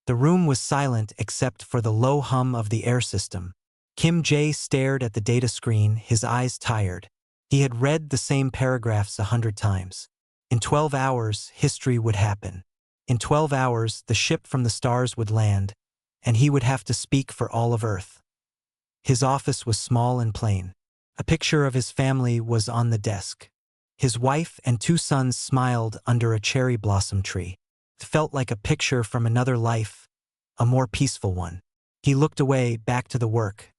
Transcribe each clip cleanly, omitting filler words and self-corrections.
The room was silent except for the low hum of the air system. Kim Jae stared at the data screen, his eyes tired. He had read the same paragraphs 100 times. In 12 hours, history would happen. In 12 hours, the ship from the stars would land, and he would have to speak for all of Earth. His office was small and plain. A picture of his family was on the desk. His wife and 2 sons smiled under a cherry blossom tree. It felt like a picture from another life, a more peaceful one. He looked away, back to the work.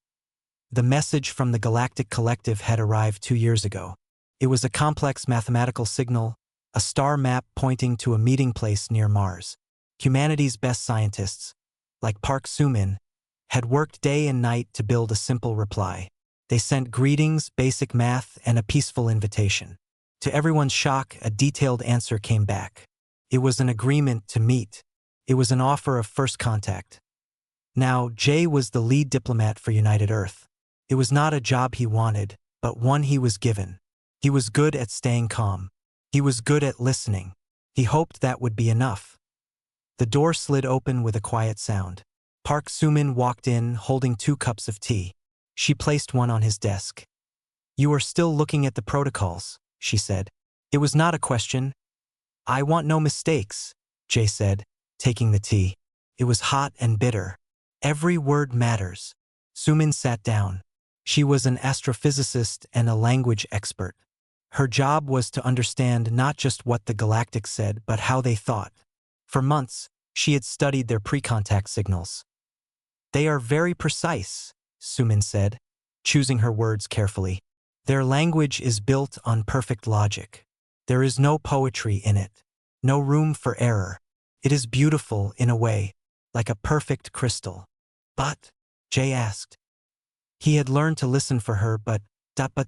The message from the Galactic Collective had arrived 2 years ago. It was a complex mathematical signal, a star map pointing to a meeting place near Mars. Humanity's best scientists, like Park Soo-min, had worked day and night to build a simple reply. They sent greetings, basic math, and a peaceful invitation. To everyone's shock, a detailed answer came back. It was an agreement to meet. It was an offer of first contact. Now, Jay was the lead diplomat for United Earth. It was not a job he wanted, but one he was given. He was good at staying calm. He was good at listening. He hoped that would be enough. The door slid open with a quiet sound. Park Soo-min walked in, holding 2 cups of tea. She placed one on his desk. "You are still looking at the protocols," she said. It was not a question. "I want no mistakes," Jay said, taking the tea. It was hot and bitter. Every word matters. Soo-min sat down. She was an astrophysicist and a language expert. Her job was to understand not just what the Galactics said, but how they thought. For months, she had studied their pre-contact signals. "They are very precise," Soo-min said, choosing her words carefully. "Their language is built on perfect logic. There is no poetry in it, no room for error. It is beautiful in a way, like a perfect crystal." "But?" Jay asked. He had learned to listen for her, but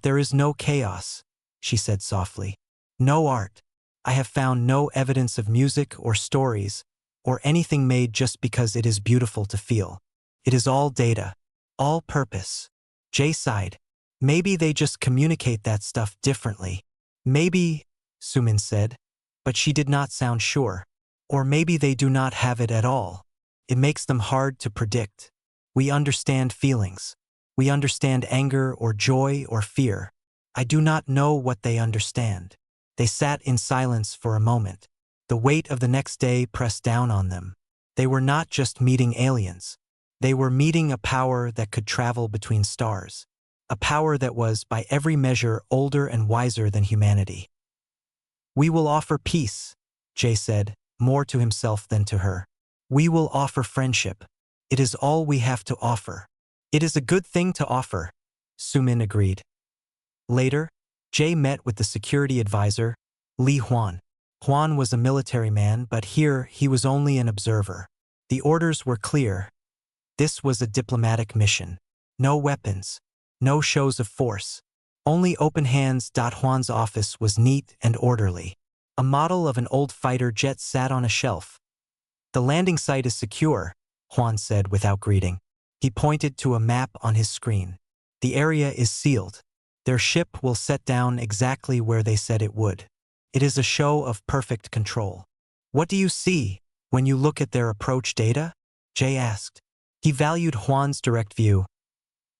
there is no chaos," she said softly. "No art. I have found no evidence of music or stories, or anything made just because it is beautiful to feel. It is all data, all purpose." Jay sighed. "Maybe they just communicate that stuff differently." "Maybe," Soo-min said, but she did not sound sure. "Or maybe they do not have it at all. It makes them hard to predict. We understand feelings. We understand anger or joy or fear. I do not know what they understand." They sat in silence for a moment. The weight of the next day pressed down on them. They were not just meeting aliens. They were meeting a power that could travel between stars. A power that was, by every measure, older and wiser than humanity. "We will offer peace," Jay said, more to himself than to her. "We will offer friendship. It is all we have to offer." "It is a good thing to offer," Soo-min agreed. Later, Jay met with the security advisor, Lee Hwan. Hwan was a military man, but here he was only an observer. The orders were clear. This was a diplomatic mission. No weapons. No shows of force. Only open hands. Hwan's office was neat and orderly. A model of an old fighter jet sat on a shelf. "The landing site is secure," Hwan said without greeting. He pointed to a map on his screen. "The area is sealed. Their ship will set down exactly where they said it would. It is a show of perfect control." "What do you see when you look at their approach data?" Jay asked. He valued Hwan's direct view.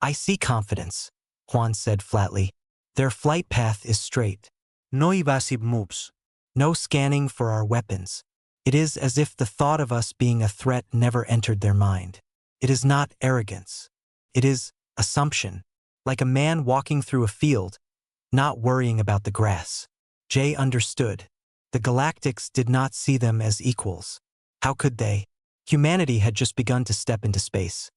"I see confidence," Hwan said flatly. "Their flight path is straight. No evasive moves. No scanning for our weapons. It is as if the thought of us being a threat never entered their mind. It is not arrogance. It is assumption, like a man walking through a field, not worrying about the grass." Jay understood. The Galactics did not see them as equals. How could they? Humanity had just begun to step into space.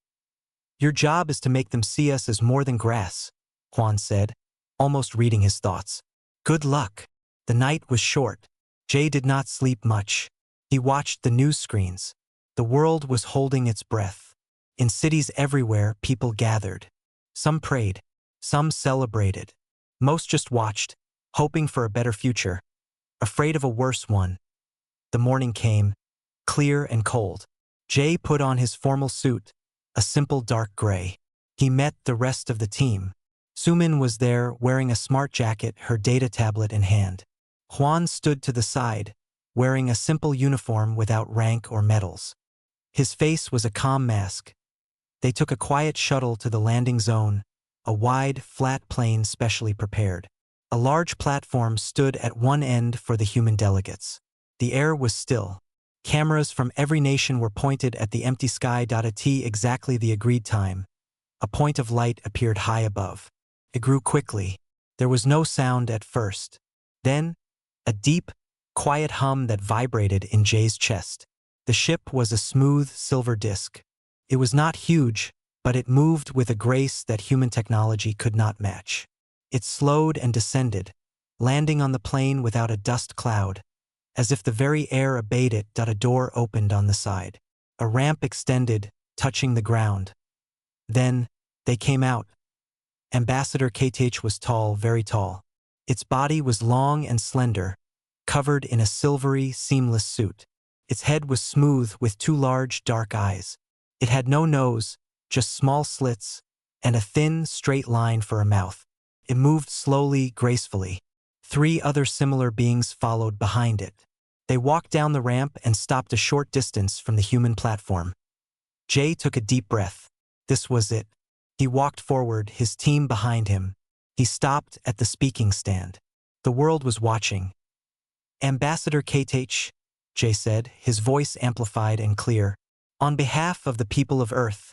"Your job is to make them see us as more than grass," Hwan said, almost reading his thoughts. "Good luck." The night was short. Jay did not sleep much. He watched the news screens. The world was holding its breath. In cities everywhere, people gathered. Some prayed. Some celebrated. Most just watched, hoping for a better future, afraid of a worse one. The morning came, clear and cold. Jay put on his formal suit, a simple dark gray. He met the rest of the team. Soo-min was there, wearing a smart jacket, her data tablet in hand. Hwan stood to the side, wearing a simple uniform without rank or medals. His face was a calm mask. They took a quiet shuttle to the landing zone, a wide, flat plane specially prepared. A large platform stood at one end for the human delegates. The air was still. Cameras from every nation were pointed at the empty sky. At exactly the agreed time, a point of light appeared high above. It grew quickly. There was no sound at first. Then, a deep, quiet hum that vibrated in Jay's chest. The ship was a smooth silver disk. It was not huge, but it moved with a grace that human technology could not match. It slowed and descended, landing on the plane without a dust cloud. As if the very air obeyed it. A door opened on the side. A ramp extended, touching the ground. Then, they came out. Ambassador KTH was tall, very tall. Its body was long and slender, covered in a silvery, seamless suit. Its head was smooth with two large, dark eyes. It had no nose, just small slits, and a thin, straight line for a mouth. It moved slowly, gracefully. 3 other similar beings followed behind it. They walked down the ramp and stopped a short distance from the human platform. Jay took a deep breath. This was it. He walked forward, his team behind him. He stopped at the speaking stand. The world was watching. Ambassador KTH, Jay said, his voice amplified and clear. On behalf of the people of Earth,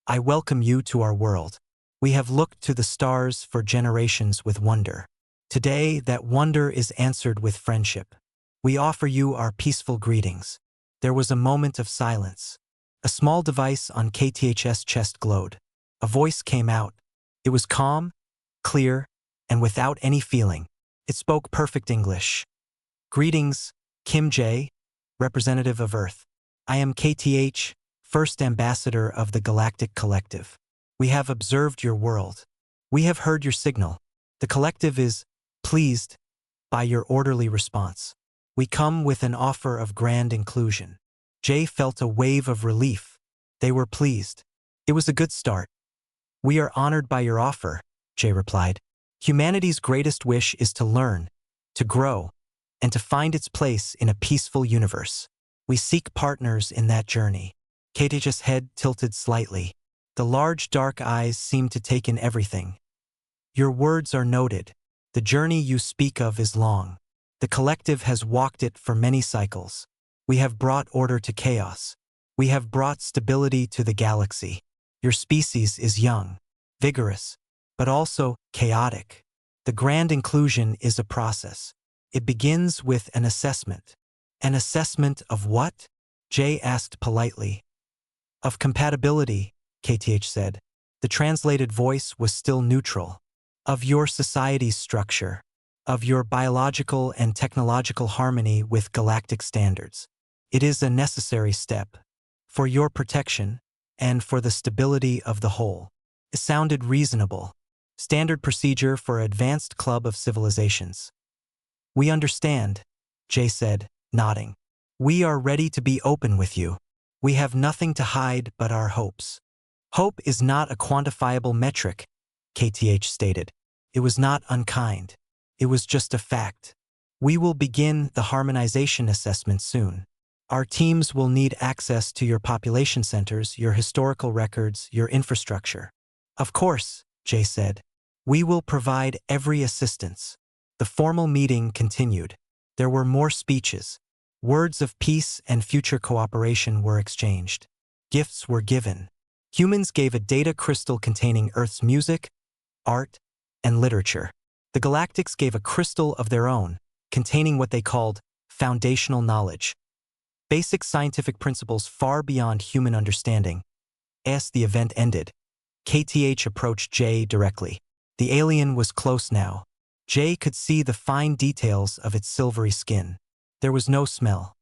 I welcome you to our world. We have looked to the stars for generations with wonder. Today, that wonder is answered with friendship. We offer you our peaceful greetings. There was a moment of silence. A small device on KTH's chest glowed. A voice came out. It was calm, clear, and without any feeling. It spoke perfect English. Greetings, Kim J, representative of Earth. I am KTH, first ambassador of the Galactic Collective. We have observed your world. We have heard your signal. The collective is pleased by your orderly response. We come with an offer of grand inclusion. Jay felt a wave of relief. They were pleased. It was a good start. We are honored by your offer, Jay replied. Humanity's greatest wish is to learn, to grow, and to find its place in a peaceful universe. We seek partners in that journey. KTH's head tilted slightly. The large dark eyes seemed to take in everything. Your words are noted. The journey you speak of is long. The collective has walked it for many cycles. We have brought order to chaos. We have brought stability to the galaxy. Your species is young, vigorous, but also chaotic. The grand inclusion is a process. It begins with an assessment. An assessment of what? Jay asked politely. Of compatibility, KTH said. The translated voice was still neutral. Of your society's structure. Of your biological and technological harmony with galactic standards. It is a necessary step. For your protection, and for the stability of the whole. It sounded reasonable. Standard procedure for advanced club of civilizations. We understand, Jay said, nodding. We are ready to be open with you. We have nothing to hide but our hopes. Hope is not a quantifiable metric, KTH stated. It was not unkind. It was just a fact. We will begin the harmonization assessment soon. Our teams will need access to your population centers, your historical records, your infrastructure. Of course, Jay said. We will provide every assistance. The formal meeting continued. There were more speeches. Words of peace and future cooperation were exchanged. Gifts were given. Humans gave a data crystal containing Earth's music, art, and literature. The Galactics gave a crystal of their own, containing what they called foundational knowledge. Basic scientific principles far beyond human understanding. As the event ended, KTH approached Jay directly. The alien was close now. Jay could see the fine details of its silvery skin. There was no smell.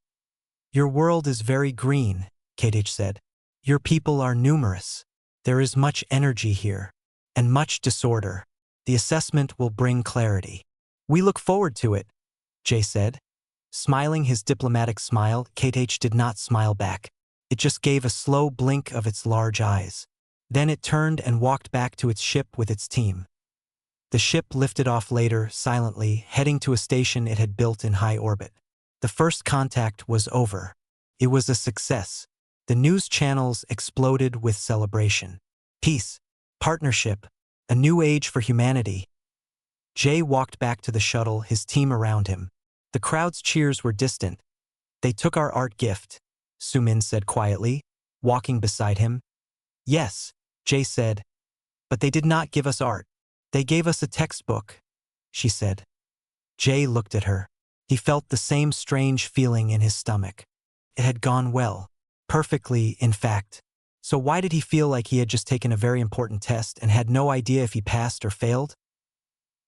Your world is very green, KTH said. Your people are numerous. There is much energy here, and much disorder. The assessment will bring clarity. We look forward to it, Jay said. Smiling his diplomatic smile, KTH did not smile back. It just gave a slow blink of its large eyes. Then it turned and walked back to its ship with its team. The ship lifted off later, silently, heading to a station it had built in high orbit. The first contact was over. It was a success. The news channels exploded with celebration. Peace, partnership, a new age for humanity. Jay walked back to the shuttle, his team around him. The crowd's cheers were distant. They took our art gift, Sumin said quietly, walking beside him. Yes, Jay said, but they did not give us art. They gave us a textbook, she said. Jay looked at her. He felt the same strange feeling in his stomach. It had gone well. Perfectly, in fact. So why did he feel like he had just taken a very important test and had no idea if he passed or failed?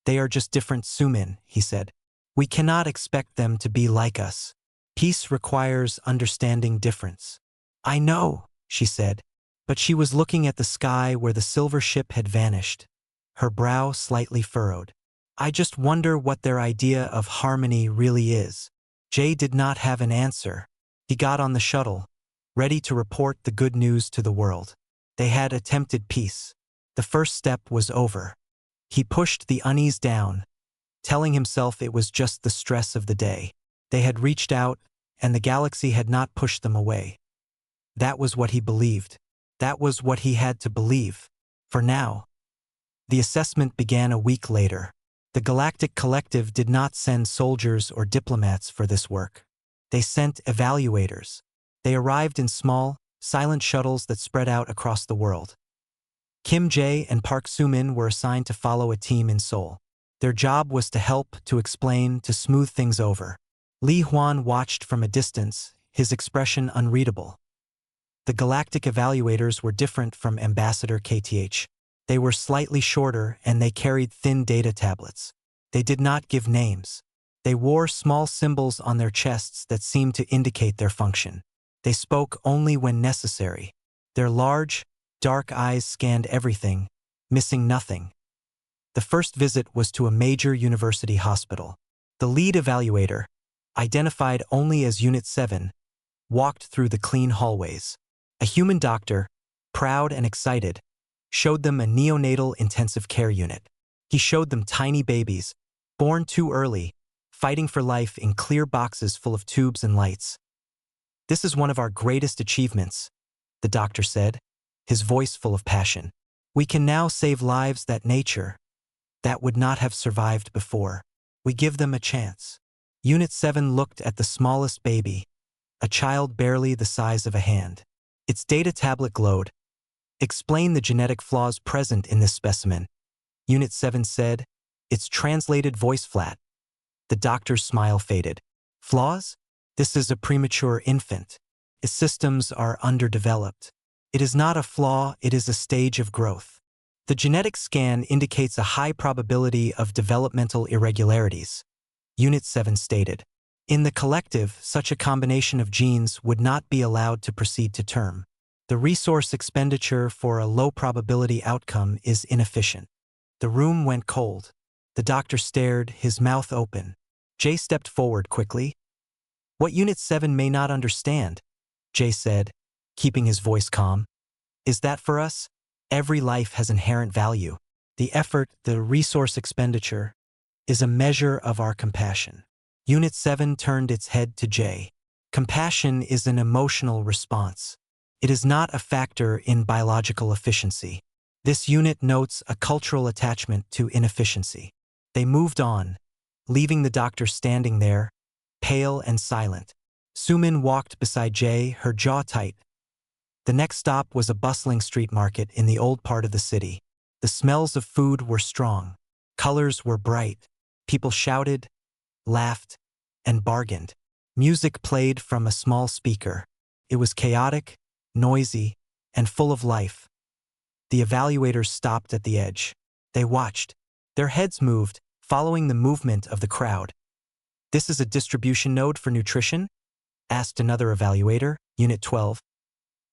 They are just different, Sumin, he said. We cannot expect them to be like us. Peace requires understanding difference. I know, she said, but she was looking at the sky where the silver ship had vanished, her brow slightly furrowed. I just wonder what their idea of harmony really is. Jay did not have an answer. He got on the shuttle, ready to report the good news to the world. They had attempted peace. The first step was over. He pushed the unease down, telling himself it was just the stress of the day. They had reached out, and the galaxy had not pushed them away. That was what he believed. That was what he had to believe. For now. The assessment began a week later. The Galactic Collective did not send soldiers or diplomats for this work. They sent evaluators. They arrived in small, silent shuttles that spread out across the world. Kim Jae and Park Soo-min were assigned to follow a team in Seoul. Their job was to help, to explain, to smooth things over. Lee Hwan watched from a distance, his expression unreadable. The Galactic evaluators were different from Ambassador KTH. They were slightly shorter and they carried thin data tablets. They did not give names. They wore small symbols on their chests that seemed to indicate their function. They spoke only when necessary. Their large, dark eyes scanned everything, missing nothing. The first visit was to a major university hospital. The lead evaluator, identified only as Unit 7, walked through the clean hallways. A human doctor, proud and excited, showed them a neonatal intensive care unit. He showed them tiny babies, born too early, fighting for life in clear boxes full of tubes and lights. This is one of our greatest achievements, the doctor said, his voice full of passion. We can now save lives that would not have survived before. We give them a chance. Unit 7 looked at the smallest baby, a child barely the size of a hand. Its data tablet glowed. Explain the genetic flaws present in this specimen, Unit 7 said, its translated voice flat. The doctor's smile faded. Flaws? This is a premature infant. Its systems are underdeveloped. It is not a flaw, it is a stage of growth. The genetic scan indicates a high probability of developmental irregularities, Unit 7 stated. In the collective, such a combination of genes would not be allowed to proceed to term. The resource expenditure for a low-probability outcome is inefficient. The room went cold. The doctor stared, his mouth open. Jay stepped forward quickly. What Unit 7 may not understand, Jay said, keeping his voice calm, is that for us, every life has inherent value. The effort, the resource expenditure, is a measure of our compassion. Unit 7 turned its head to Jay. Compassion is an emotional response. It is not a factor in biological efficiency. This unit notes a cultural attachment to inefficiency. They moved on, leaving the doctor standing there, pale and silent. Sumin walked beside Jay, her jaw tight. The next stop was a bustling street market in the old part of the city. The smells of food were strong. Colors were bright. People shouted, laughed, and bargained. Music played from a small speaker. It was chaotic, noisy, and full of life. The evaluators stopped at the edge. They watched. Their heads moved, following the movement of the crowd. This is a distribution node for nutrition? Asked another evaluator, Unit 12.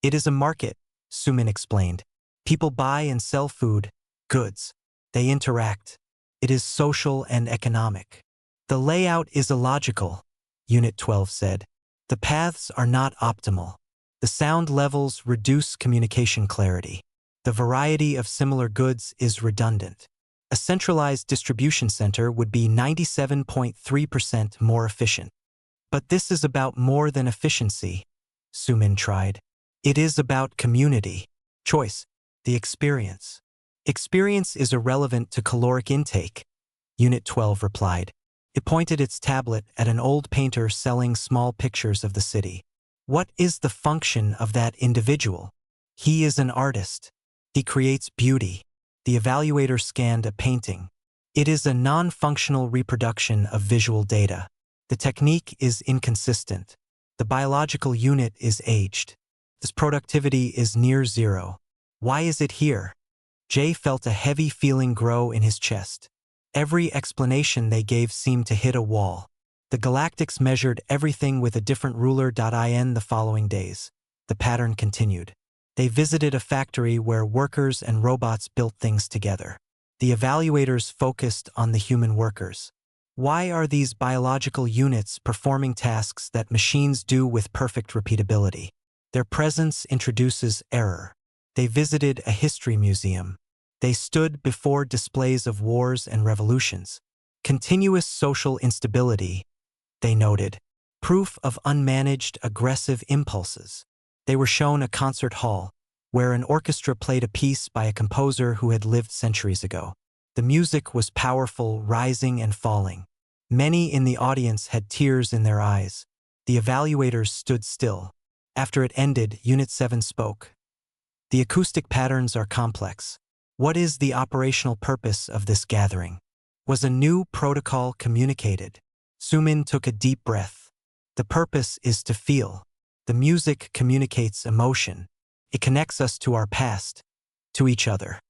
It is a market, Sumin explained. People buy and sell food, goods. They interact. It is social and economic. The layout is illogical, Unit 12 said. The paths are not optimal. The sound levels reduce communication clarity. The variety of similar goods is redundant. A centralized distribution center would be 97.3% more efficient. But this is about more than efficiency, Sumin tried. It is about community. Choice. The experience. Experience is irrelevant to caloric intake, Unit 12 replied. It pointed its tablet at an old painter selling small pictures of the city. What is the function of that individual? He is an artist. He creates beauty. The evaluator scanned a painting. It is a non-functional reproduction of visual data. The technique is inconsistent. The biological unit is aged. This productivity is near zero. Why is it here? Jay felt a heavy feeling grow in his chest. Every explanation they gave seemed to hit a wall. The Galactics measured everything with a different ruler. In the following days, the pattern continued. They visited a factory where workers and robots built things together. The evaluators focused on the human workers. Why are these biological units performing tasks that machines do with perfect repeatability? Their presence introduces error. They visited a history museum. They stood before displays of wars and revolutions. Continuous social instability, they noted. Proof of unmanaged aggressive impulses. They were shown a concert hall, where an orchestra played a piece by a composer who had lived centuries ago. The music was powerful, rising and falling. Many in the audience had tears in their eyes. The evaluators stood still. After it ended, Unit 7 spoke. The acoustic patterns are complex. What is the operational purpose of this gathering? Was a new protocol communicated? Sumin took a deep breath. The purpose is to feel. The music communicates emotion. It connects us to our past, to each other.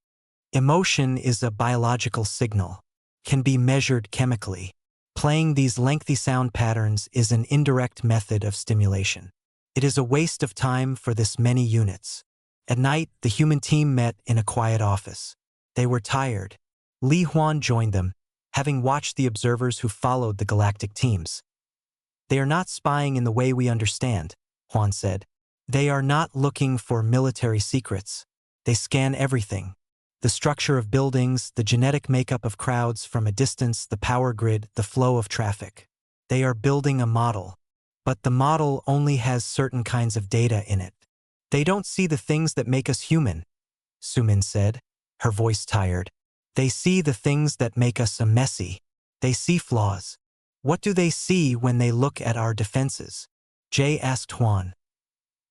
Emotion is a biological signal, can be measured chemically. Playing these lengthy sound patterns is an indirect method of stimulation. It is a waste of time for this many units. At night, the human team met in a quiet office. They were tired. Li Huan joined them, having watched the observers who followed the galactic teams. They are not spying in the way we understand, Huan said. They are not looking for military secrets. They scan everything. The structure of buildings, the genetic makeup of crowds from a distance, the power grid, the flow of traffic. They are building a model. But the model only has certain kinds of data in it. They don't see the things that make us human, Sumin said, her voice tired. They see the things that make us messy. They see flaws. What do they see when they look at our defenses? Jay asked Huan.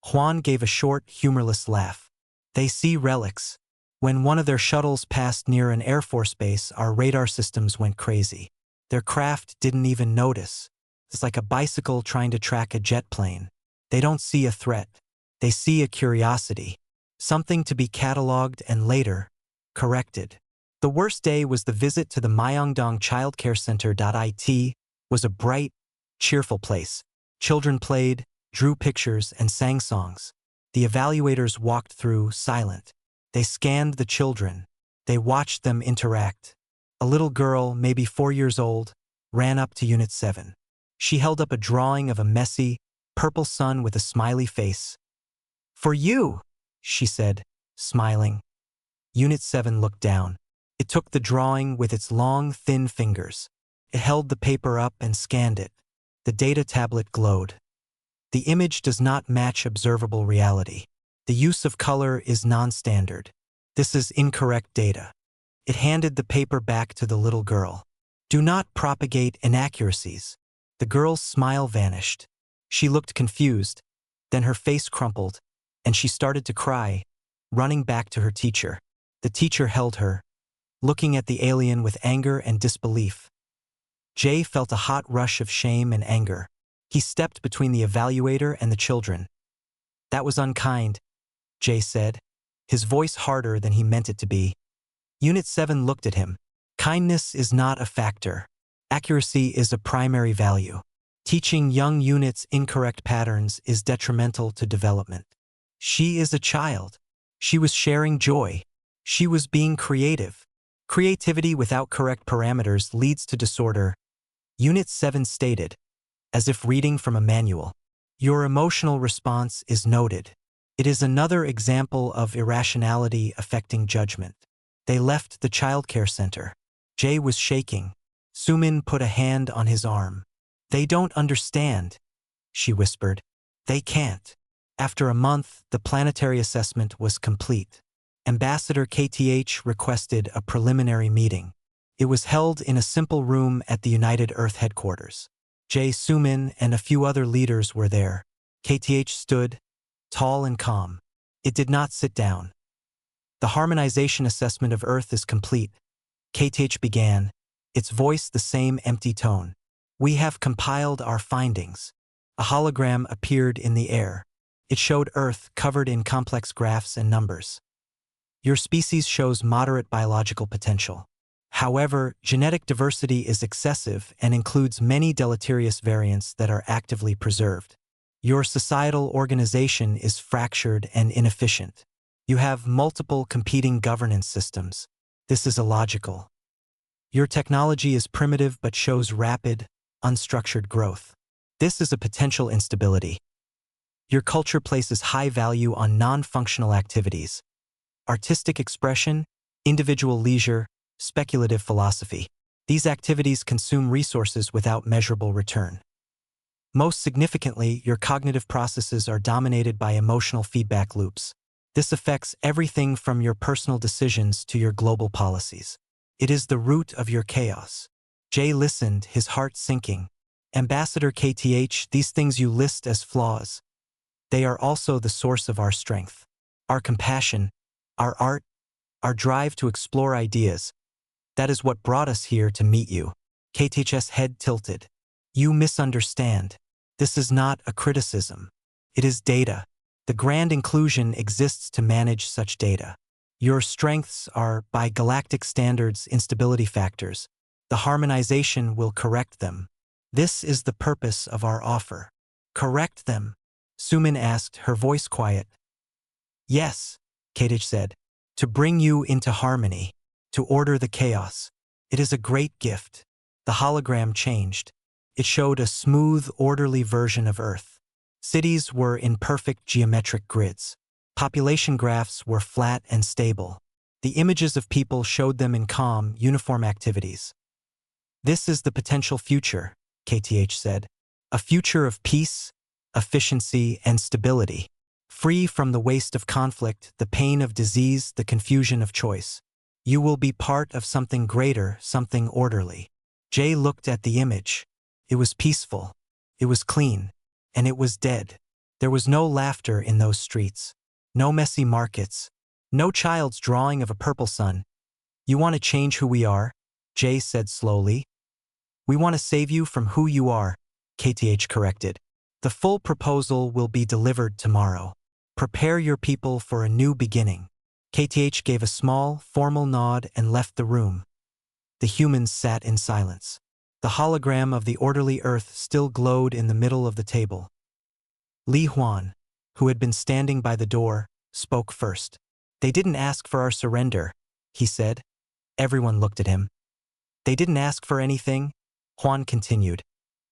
Huan gave a short, humorless laugh. They see relics. When one of their shuttles passed near an Air Force base, our radar systems went crazy. Their craft didn't even notice. It's like a bicycle trying to track a jet plane. They don't see a threat. They see a curiosity. Something to be cataloged and later corrected. The worst day was the visit to the Myeongdong Childcare Center. It was a bright, cheerful place. Children played, drew pictures, and sang songs. The evaluators walked through, silent. They scanned the children. They watched them interact. A little girl, maybe 4 years old, ran up to Unit 7. She held up a drawing of a messy, purple sun with a smiley face. "For you," she said, smiling. Unit 7 looked down. It took the drawing with its long, thin fingers. It held the paper up and scanned it. The data tablet glowed. The image does not match observable reality. The use of color is non-standard. This is incorrect data. It handed the paper back to the little girl. Do not propagate inaccuracies. The girl's smile vanished. She looked confused. Then her face crumpled, and she started to cry, running back to her teacher. The teacher held her, looking at the alien with anger and disbelief. Jay felt a hot rush of shame and anger. He stepped between the evaluator and the children. "That was unkind," Jay said, his voice harder than he meant it to be. Unit 7 looked at him. Kindness is not a factor. Accuracy is a primary value. Teaching young units incorrect patterns is detrimental to development. She is a child. She was sharing joy. She was being creative. Creativity without correct parameters leads to disorder, Unit 7 stated, as if reading from a manual. Your emotional response is noted. It is another example of irrationality affecting judgment. They left the childcare center. Jay was shaking. Sumin put a hand on his arm. They don't understand, she whispered. They can't. After a month, the planetary assessment was complete. Ambassador KTH requested a preliminary meeting. It was held in a simple room at the United Earth headquarters. Jae Sumin and a few other leaders were there. KTH stood, tall and calm. It did not sit down. The harmonization assessment of Earth is complete. KTH began, its voice the same empty tone. We have compiled our findings. A hologram appeared in the air. It showed Earth covered in complex graphs and numbers. Your species shows moderate biological potential. However, genetic diversity is excessive and includes many deleterious variants that are actively preserved. Your societal organization is fractured and inefficient. You have multiple competing governance systems. This is illogical. Your technology is primitive but shows rapid, unstructured growth. This is a potential instability. Your culture places high value on non-functional activities: artistic expression, individual leisure, speculative philosophy. These activities consume resources without measurable return. Most significantly, your cognitive processes are dominated by emotional feedback loops. This affects everything from your personal decisions to your global policies. It is the root of your chaos. Jay listened, his heart sinking. Ambassador KTH, these things you list as flaws, they are also the source of our strength. Our compassion, our art, our drive to explore ideas. That is what brought us here to meet you. KTH's head tilted. You misunderstand. This is not a criticism. It is data. The grand inclusion exists to manage such data. Your strengths are, by galactic standards, instability factors. The harmonization will correct them. This is the purpose of our offer. Correct them? Sumin asked, her voice quiet. Yes, KTH said. To bring you into harmony. To order the chaos. It is a great gift. The hologram changed. It showed a smooth, orderly version of Earth. Cities were in perfect geometric grids. Population graphs were flat and stable. The images of people showed them in calm, uniform activities. This is the potential future, KTH said. A future of peace, efficiency, and stability. Free from the waste of conflict, the pain of disease, the confusion of choice. You will be part of something greater, something orderly. Jay looked at the image. It was peaceful. It was clean. And it was dead. There was no laughter in those streets. No messy markets. No child's drawing of a purple sun. You want to change who we are? Jay said slowly. We want to save you from who you are, KTH corrected. The full proposal will be delivered tomorrow. Prepare your people for a new beginning. KTH gave a small, formal nod and left the room. The humans sat in silence. The hologram of the orderly Earth still glowed in the middle of the table. Li Huan, who had been standing by the door, spoke first. They didn't ask for our surrender, he said. Everyone looked at him. They didn't ask for anything, Huan continued,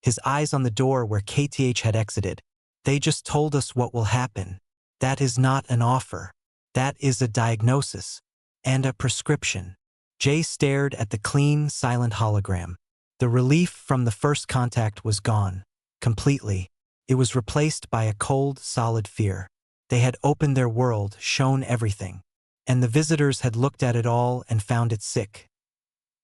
his eyes on the door where KTH had exited. They just told us what will happen. That is not an offer. That is a diagnosis. And a prescription. Jay stared at the clean, silent hologram. The relief from the first contact was gone. Completely. It was replaced by a cold, solid fear. They had opened their world, shown everything. And the visitors had looked at it all and found it sick.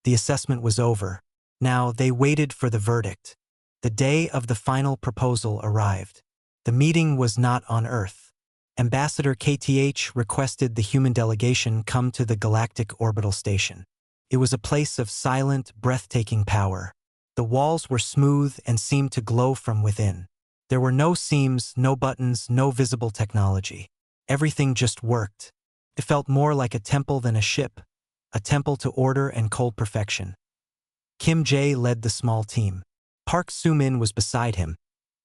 The assessment was over. Now they waited for the verdict. The day of the final proposal arrived. The meeting was not on Earth. Ambassador KTH requested the human delegation come to the Galactic Orbital Station. It was a place of silent, breathtaking power. The walls were smooth and seemed to glow from within. There were no seams, no buttons, no visible technology. Everything just worked. It felt more like a temple than a ship, a temple to order and cold perfection. Kim Jae led the small team. Park Soo-min was beside him,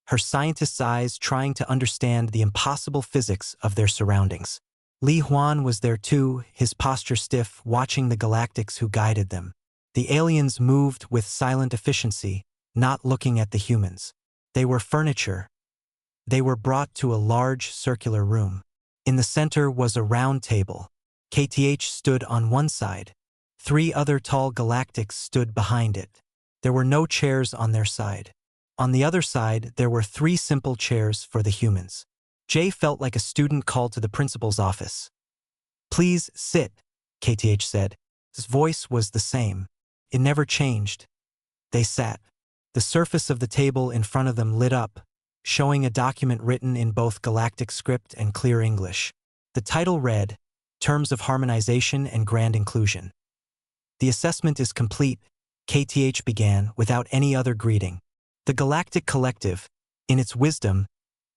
her scientist's eyes trying to understand the impossible physics of their surroundings. Li Huan was there too, his posture stiff, watching the galactics who guided them. The aliens moved with silent efficiency, not looking at the humans. They were furniture. They were brought to a large circular room. In the center was a round table. KTH stood on one side. 3 other tall galactics stood behind it. There were no chairs on their side. On the other side, there were 3 simple chairs for the humans. Jay felt like a student called to the principal's office. "Please sit," KTH said. His voice was the same. It never changed. They sat. The surface of the table in front of them lit up, showing a document written in both Galactic script and clear English. The title read, Terms of Harmonization and Grand Inclusion. "The assessment is complete," KTH began without any other greeting. "The Galactic Collective, in its wisdom,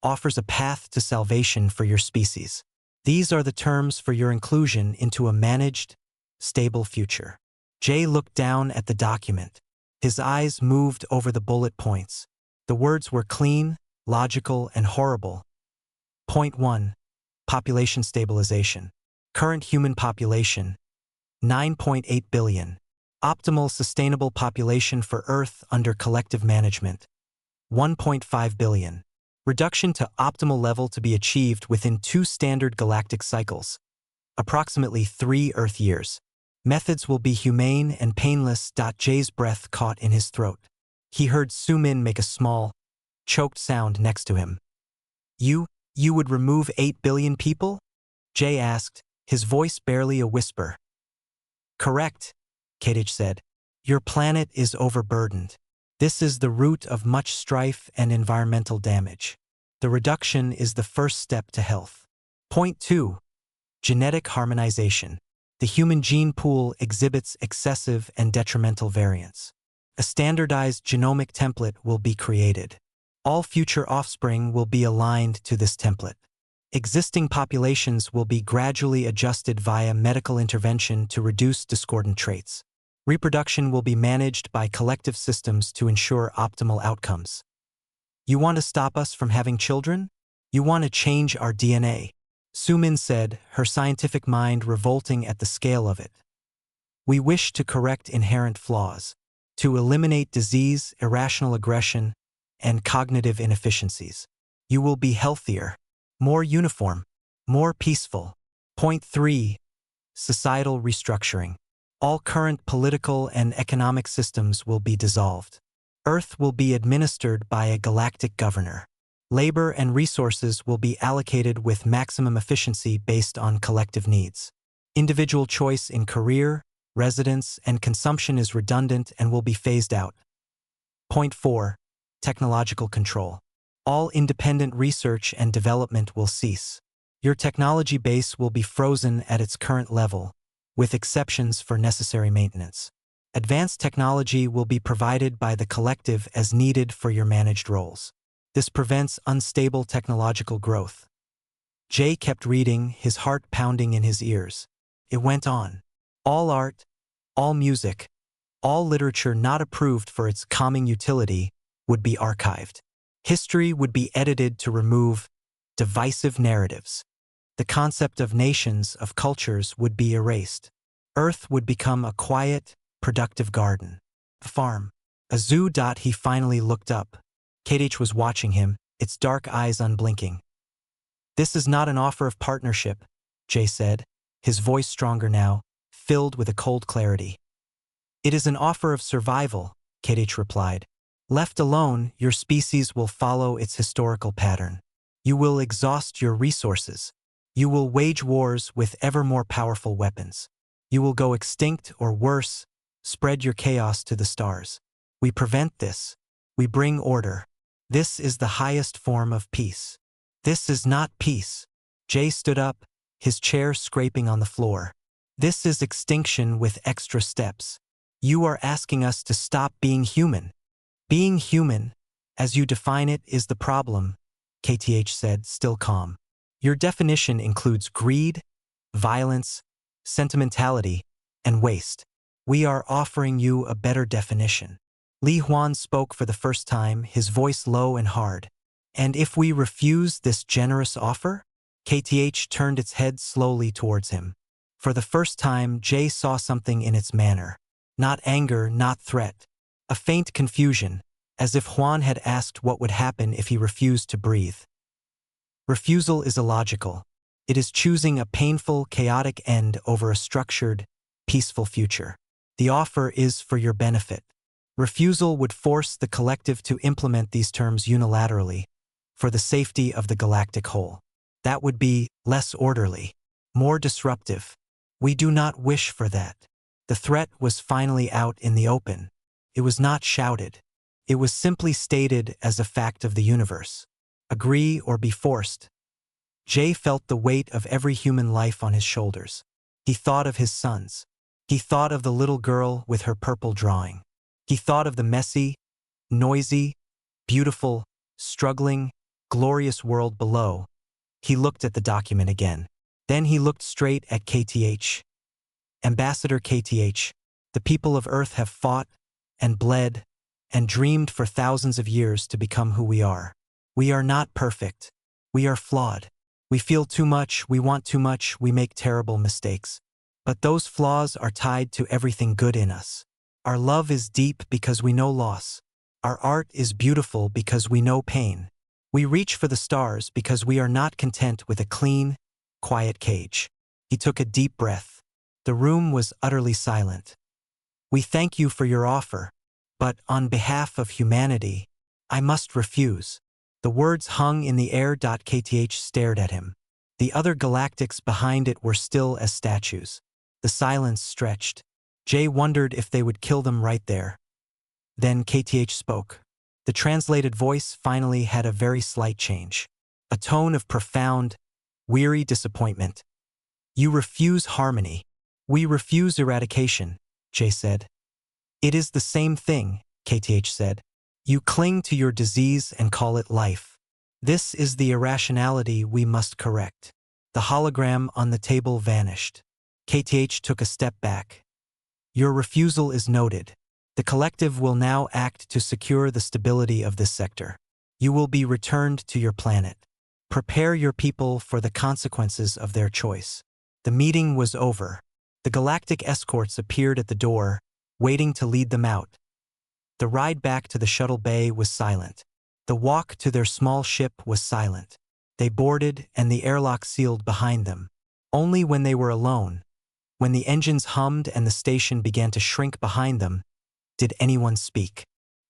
offers a path to salvation for your species. These are the terms for your inclusion into a managed, stable future." Jay looked down at the document. His eyes moved over the bullet points. The words were clean, logical, and horrible. Point 1. Population stabilization. Current human population, 9.8 billion. Optimal sustainable population for Earth under collective management, 1.5 billion. Reduction to optimal level to be achieved within 2 standard galactic cycles, approximately 3 Earth years. Methods will be humane and painless. Jay's breath caught in his throat. He heard Su-min make a small, choked sound next to him. You would remove 8 billion people?" Jay asked, his voice barely a whisper. "Correct," Kadich said. "Your planet is overburdened. This is the root of much strife and environmental damage. The reduction is the first step to health." Point 2. Genetic harmonization. The human gene pool exhibits excessive and detrimental variants. A standardized genomic template will be created. All future offspring will be aligned to this template. Existing populations will be gradually adjusted via medical intervention to reduce discordant traits. Reproduction will be managed by collective systems to ensure optimal outcomes. "You want to stop us from having children? You want to change our DNA?" Su-min said, her scientific mind revolting at the scale of it. "We wish to correct inherent flaws, to eliminate disease, irrational aggression, and cognitive inefficiencies. You will be healthier, more uniform, more peaceful." Point 3. Societal restructuring. All current political and economic systems will be dissolved. Earth will be administered by a galactic governor. Labor and resources will be allocated with maximum efficiency based on collective needs. Individual choice in career, residence, and consumption is redundant and will be phased out. Point 4. Technological control. All independent research and development will cease. Your technology base will be frozen at its current level, with exceptions for necessary maintenance. Advanced technology will be provided by the collective as needed for your managed roles. This prevents unstable technological growth. Jay kept reading, his heart pounding in his ears. It went on. All art, all music, all literature not approved for its calming utility would be archived. History would be edited to remove divisive narratives. The concept of nations, of cultures, would be erased. Earth would become a quiet, productive garden. A farm. A zoo. He finally looked up. Kadich was watching him, its dark eyes unblinking. "This is not an offer of partnership," Jay said, his voice stronger now, filled with a cold clarity. "It is an offer of survival," Kadich replied. "Left alone, your species will follow its historical pattern. You will exhaust your resources. You will wage wars with ever more powerful weapons. You will go extinct or worse, spread your chaos to the stars. We prevent this. We bring order. This is the highest form of peace." "This is not peace." Jay stood up, his chair scraping on the floor. "This is extinction with extra steps. You are asking us to stop being human. Being human, as you define it, is the problem," KTH said, still calm. "Your definition includes greed, violence, sentimentality, and waste. We are offering you a better definition." Li Huan spoke for the first time, his voice low and hard. "And if we refuse this generous offer?" KTH turned its head slowly towards him. For the first time, Jay saw something in its manner. Not anger, not threat. A faint confusion, as if Huan had asked what would happen if he refused to breathe. Refusal is illogical. It is choosing a painful, chaotic end over a structured, peaceful future. The offer is for your benefit. Refusal would force the collective to implement these terms unilaterally. for the safety of the galactic whole. That would be less orderly, more disruptive. We do not wish for that. The threat was finally out in the open. It was not shouted. It was simply stated as a fact of the universe. Agree or be forced. Jay felt the weight of every human life on his shoulders. He thought of his sons. He thought of the little girl with her purple drawing. He thought of the messy, noisy, beautiful, struggling, glorious world below. He looked at the document again. Then he looked straight at KTH. Ambassador KTH, the people of Earth have fought and bled and dreamed for thousands of years to become who we are. We are not perfect. We are flawed. We feel too much, we want too much, we make terrible mistakes. But those flaws are tied to everything good in us. Our love is deep because we know loss. Our art is beautiful because we know pain. We reach for the stars because we are not content with a clean, quiet cage. He took a deep breath. The room was utterly silent. We thank you for your offer, but on behalf of humanity, I must refuse. The words hung in the air. KTH stared at him. The other galactics behind it were still as statues. The silence stretched. Jay wondered if they would kill them right there. Then KTH spoke. The translated voice finally had a very slight change. A tone of profound, weary disappointment. You refuse harmony. We refuse eradication, Jay said. It is the same thing, KTH said. You cling to your disease and call it life. This is the irrationality we must correct. The hologram on the table vanished. KTH took a step back. Your refusal is noted. The collective will now act to secure the stability of this sector. You will be returned to your planet. Prepare your people for the consequences of their choice. The meeting was over. The galactic escorts appeared at the door, waiting to lead them out. The ride back to the shuttle bay was silent. The walk to their small ship was silent. They boarded and the airlock sealed behind them. Only when they were alone, when the engines hummed and the station began to shrink behind them, did anyone speak.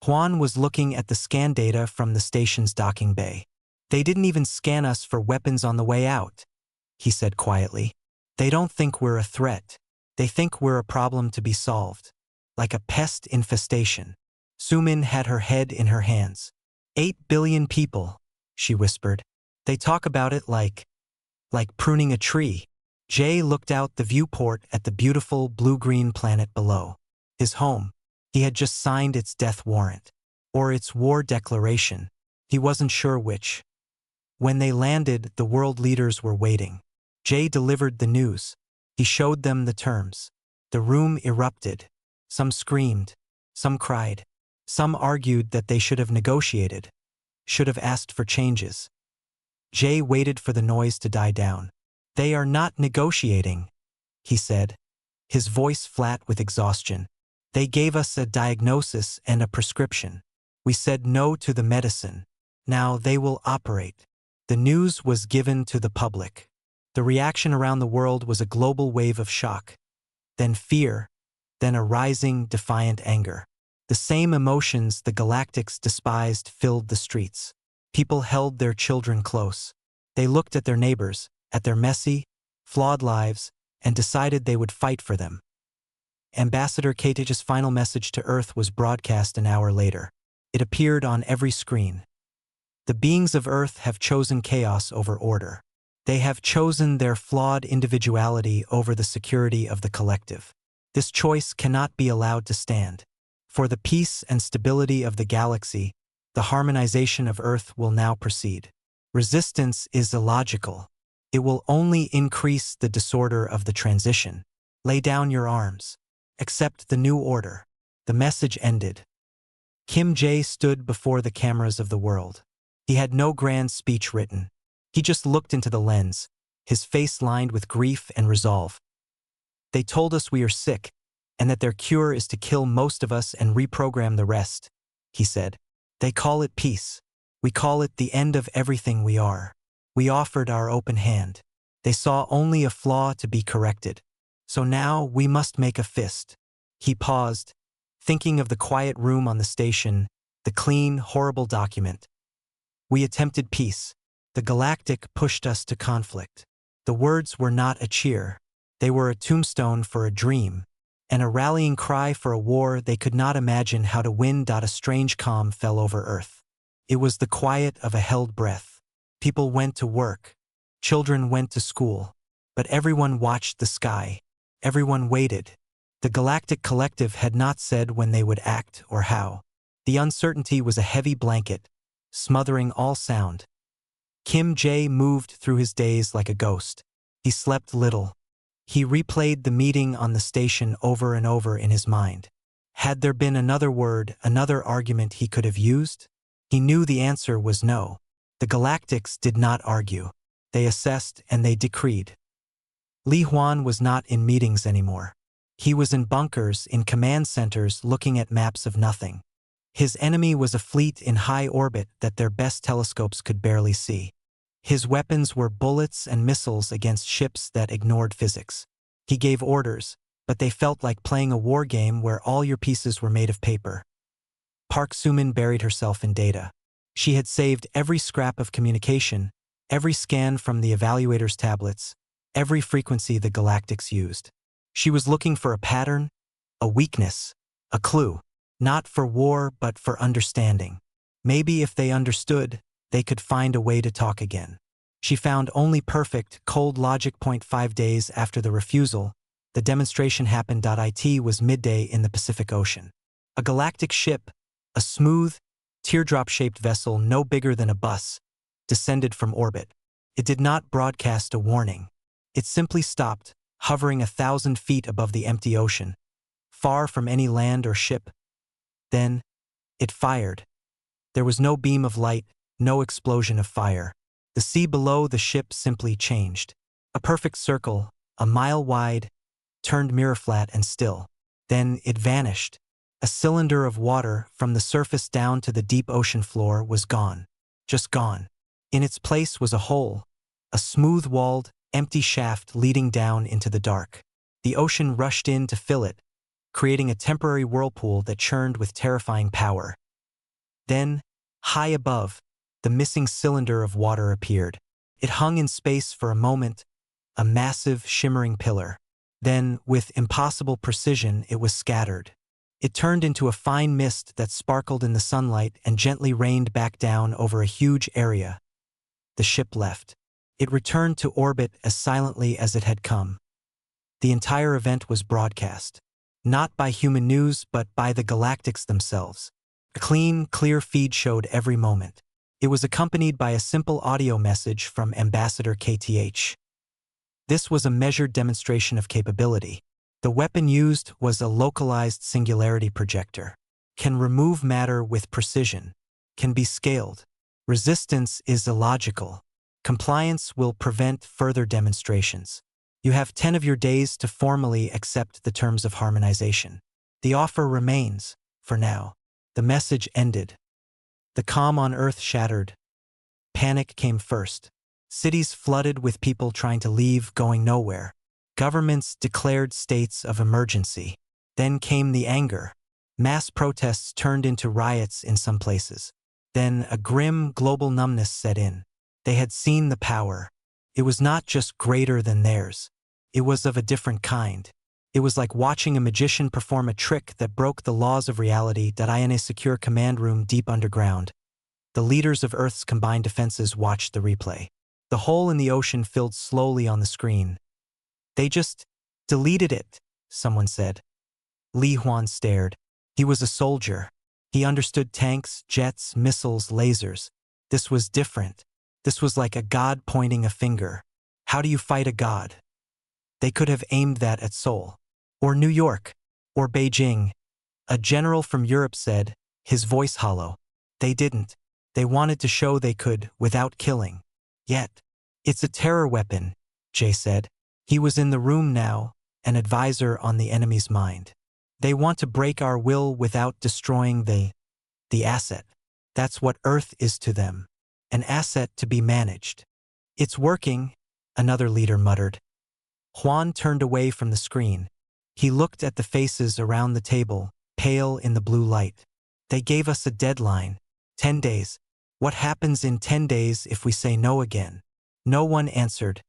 Juan was looking at the scan data from the station's docking bay. They didn't even scan us for weapons on the way out, he said quietly. They don't think we're a threat. They think we're a problem to be solved. Like a pest infestation. Sumin had her head in her hands. 8 billion people, she whispered. They talk about it like pruning a tree. Jay looked out the viewport at the beautiful blue-green planet below. His home. He had just signed its death warrant. Or its war declaration. He wasn't sure which. When they landed, the world leaders were waiting. Jay delivered the news. He showed them the terms. The room erupted. Some screamed. Some cried. Some argued that they should have negotiated. Should have asked for changes. Jay waited for the noise to die down. They are not negotiating, he said, his voice flat with exhaustion. They gave us a diagnosis and a prescription. We said no to the medicine. Now they will operate. The news was given to the public. The reaction around the world was a global wave of shock. Then fear, then a rising, defiant anger. The same emotions the galactics despised filled the streets. People held their children close. They looked at their neighbors, at their messy, flawed lives, and decided they would fight for them. Ambassador KTH's final message to Earth was broadcast an hour later. It appeared on every screen. The beings of Earth have chosen chaos over order. They have chosen their flawed individuality over the security of the collective. This choice cannot be allowed to stand. For the peace and stability of the galaxy, the harmonization of Earth will now proceed. Resistance is illogical. It will only increase the disorder of the transition. Lay down your arms. Accept the new order. The message ended. Kim Jae stood before the cameras of the world. He had no grand speech written. He just looked into the lens, his face lined with grief and resolve. They told us we are sick, and that their cure is to kill most of us and reprogram the rest, he said. They call it peace. We call it the end of everything we are. We offered our open hand. They saw only a flaw to be corrected. So now we must make a fist. He paused, thinking of the quiet room on the station, the clean, horrible document. We attempted peace. The Galactic pushed us to conflict. The words were not a cheer. They were a tombstone for a dream, and a rallying cry for a war they could not imagine how to win. A strange calm fell over Earth. It was the quiet of a held breath. People went to work. Children went to school. But everyone watched the sky. Everyone waited. The Galactic Collective had not said when they would act or how. The uncertainty was a heavy blanket, smothering all sound. Kim Jae moved through his days like a ghost. He slept little. He replayed the meeting on the station over and over in his mind. Had there been another word, another argument he could have used? He knew the answer was no. The Galactics did not argue. They assessed and they decreed. Li Huan was not in meetings anymore. He was in bunkers, in command centers, looking at maps of nothing. His enemy was a fleet in high orbit that their best telescopes could barely see. His weapons were bullets and missiles against ships that ignored physics. He gave orders, but they felt like playing a war game where all your pieces were made of paper. Park Sumin buried herself in data. She had saved every scrap of communication, every scan from the evaluator's tablets, every frequency the Galactics used. She was looking for a pattern, a weakness, a clue, not for war but for understanding. Maybe if they understood, they could find a way to talk again. She found only perfect, cold logic. 5 days after the refusal, the demonstration happened. It was midday in the Pacific Ocean. A galactic ship, a smooth, teardrop-shaped vessel no bigger than a bus, descended from orbit. It did not broadcast a warning. It simply stopped, hovering 1,000 feet above the empty ocean, far from any land or ship. Then, it fired. There was no beam of light, no explosion of fire. The sea below the ship simply changed. A perfect circle, a mile wide, turned mirror flat and still. Then it vanished. A cylinder of water from the surface down to the deep ocean floor was gone. Just gone. In its place was a hole, a smooth-walled, empty shaft leading down into the dark. The ocean rushed in to fill it, creating a temporary whirlpool that churned with terrifying power. Then, high above, the missing cylinder of water appeared. It hung in space for a moment, a massive, shimmering pillar. Then, with impossible precision, it was scattered. It turned into a fine mist that sparkled in the sunlight and gently rained back down over a huge area. The ship left. It returned to orbit as silently as it had come. The entire event was broadcast, not by human news but by the Galactics themselves. A clean, clear feed showed every moment. It was accompanied by a simple audio message from Ambassador KTH. This was a measured demonstration of capability. The weapon used was a localized singularity projector. Can remove matter with precision. Can be scaled. Resistance is illogical. Compliance will prevent further demonstrations. You have 10 of your days to formally accept the terms of harmonization. The offer remains, for now. The message ended. The calm on Earth shattered. Panic came first. Cities flooded with people trying to leave, going nowhere. Governments declared states of emergency. Then came the anger. Mass protests turned into riots in some places. Then a grim global numbness set in. They had seen the power. It was not just greater than theirs. It was of a different kind. It was like watching a magician perform a trick that broke the laws of reality. In a secure command room deep underground, the leaders of Earth's combined defenses watched the replay. The hole in the ocean filled slowly on the screen. They just deleted it, someone said. Li Huan stared. He was a soldier. He understood tanks, jets, missiles, lasers. This was different. This was like a god pointing a finger. How do you fight a god? They could have aimed that at Seoul. Or New York. Or Beijing. A general from Europe said, his voice hollow. They didn't. They wanted to show they could, without killing. Yet, it's a terror weapon, Jay said. He was in the room now, an advisor on the enemy's mind. They want to break our will without destroying the asset. That's what Earth is to them. An asset to be managed. It's working, another leader muttered. Huan turned away from the screen. He looked at the faces around the table, pale in the blue light. They gave us a deadline. 10 days. What happens in 10 days if we say no again? No one answered.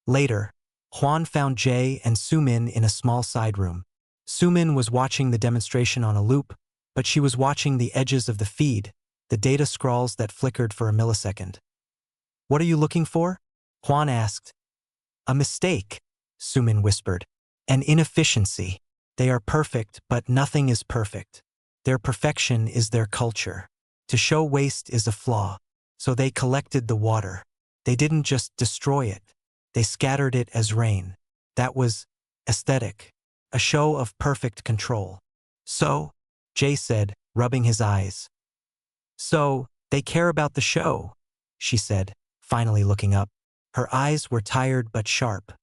Later, Juan found Jay and Sumin in a small side room. Sumin was watching the demonstration on a loop, but she was watching the edges of the feed, the data scrolls that flickered for a millisecond. What are you looking for? Juan asked. A mistake, Sumin whispered. An inefficiency. They are perfect, but nothing is perfect. Their perfection is their culture. To show waste is a flaw. So they collected the water. They didn't just destroy it. They scattered it as rain. That was aesthetic. A show of perfect control. So, Jay said, rubbing his eyes. So, they care about the show, she said, finally looking up. Her eyes were tired but sharp.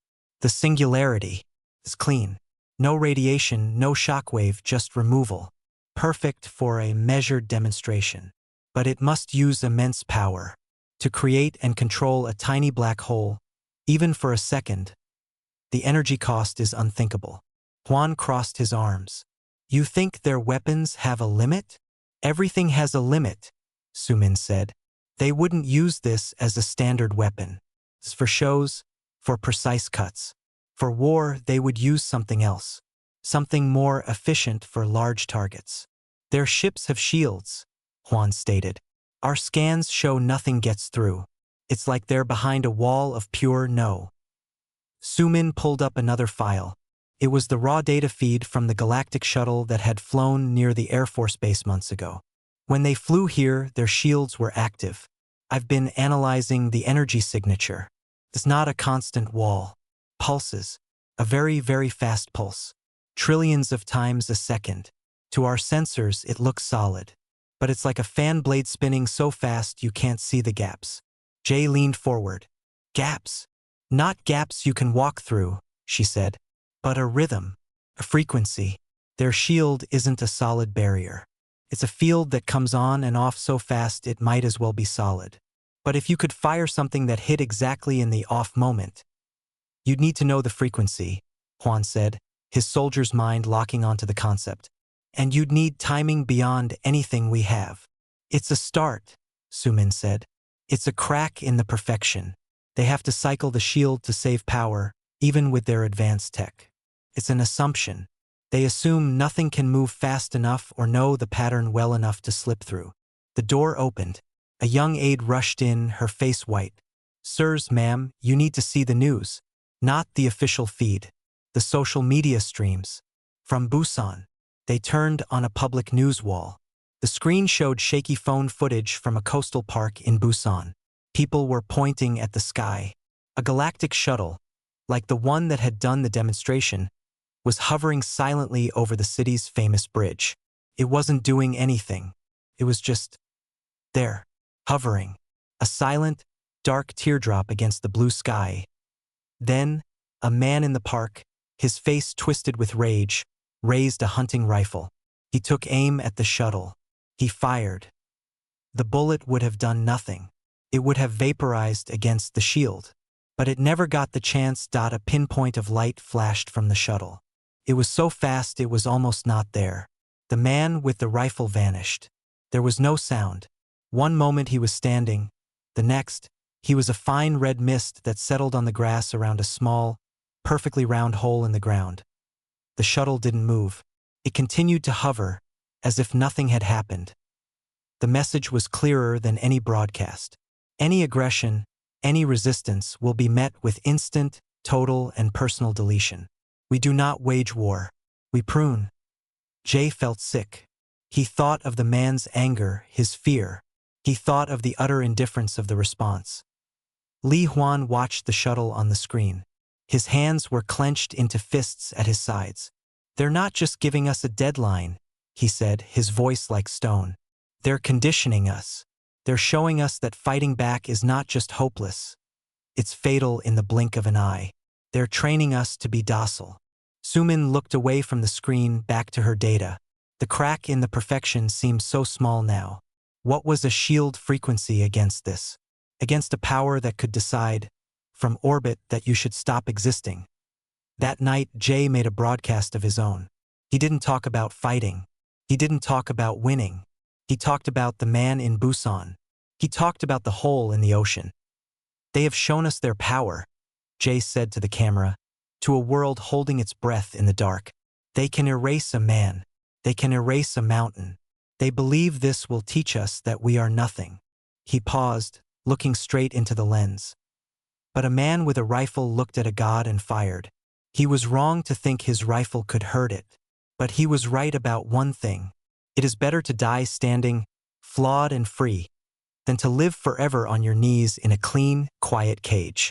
The singularity is clean. No radiation, no shockwave, just removal. Perfect for a measured demonstration. But it must use immense power. To create and control a tiny black hole, even for a second, the energy cost is unthinkable. Juan crossed his arms. You think their weapons have a limit? Everything has a limit, Sumin said. They wouldn't use this as a standard weapon. It's for shows, for precise cuts. For war, they would use something else. Something more efficient for large targets. Their ships have shields, Juan stated. Our scans show nothing gets through. It's like they're behind a wall of pure no. Sumin pulled up another file. It was the raw data feed from the Galactic shuttle that had flown near the Air Force Base months ago. When they flew here, their shields were active. I've been analyzing the energy signature. It's not a constant wall. Pulses. A very, very fast pulse. Trillions of times a second. To our sensors, it looks solid. But it's like a fan blade spinning so fast you can't see the gaps. Jay leaned forward. Gaps. Not gaps you can walk through, she said. But a rhythm. A frequency. Their shield isn't a solid barrier. It's a field that comes on and off so fast it might as well be solid. But if you could fire something that hit exactly in the off moment, you'd need to know the frequency, Juan said, his soldier's mind locking onto the concept. And you'd need timing beyond anything we have. It's a start, Sumin said. It's a crack in the perfection. They have to cycle the shield to save power, even with their advanced tech. It's an assumption. They assume nothing can move fast enough or know the pattern well enough to slip through. The door opened. A young aide rushed in, her face white. Sirs, ma'am, you need to see the news. Not the official feed. The social media streams. From Busan. They turned on a public news wall. The screen showed shaky phone footage from a coastal park in Busan. People were pointing at the sky. A galactic shuttle, like the one that had done the demonstration, was hovering silently over the city's famous bridge. It wasn't doing anything. It was just there, hovering. A silent, dark teardrop against the blue sky. Then, a man in the park, his face twisted with rage, raised a hunting rifle. He took aim at the shuttle. He fired. The bullet would have done nothing. It would have vaporized against the shield. But it never got the chance. A pinpoint of light flashed from the shuttle. It was so fast it was almost not there. The man with the rifle vanished. There was no sound. One moment he was standing. The next, he was a fine red mist that settled on the grass around a small, perfectly round hole in the ground. The shuttle didn't move. It continued to hover, as if nothing had happened. The message was clearer than any broadcast. Any aggression, any resistance will be met with instant, total, and personal deletion. We do not wage war. We prune. Jay felt sick. He thought of the man's anger, his fear. He thought of the utter indifference of the response. Li Huan watched the shuttle on the screen. His hands were clenched into fists at his sides. They're not just giving us a deadline, he said, his voice like stone. They're conditioning us. They're showing us that fighting back is not just hopeless. It's fatal in the blink of an eye. They're training us to be docile. Sumin looked away from the screen back to her data. The crack in the perfection seemed so small now. What was a shield frequency against this? Against a power that could decide, from orbit, that you should stop existing. That night, Jay made a broadcast of his own. He didn't talk about fighting. He didn't talk about winning. He talked about the man in Busan. He talked about the hole in the ocean. They have shown us their power, Jay said to the camera, to a world holding its breath in the dark. They can erase a man. They can erase a mountain. They believe this will teach us that we are nothing. He paused, looking straight into the lens. But a man with a rifle looked at a god and fired. He was wrong to think his rifle could hurt it. But he was right about one thing. It is better to die standing, flawed and free, than to live forever on your knees in a clean, quiet cage.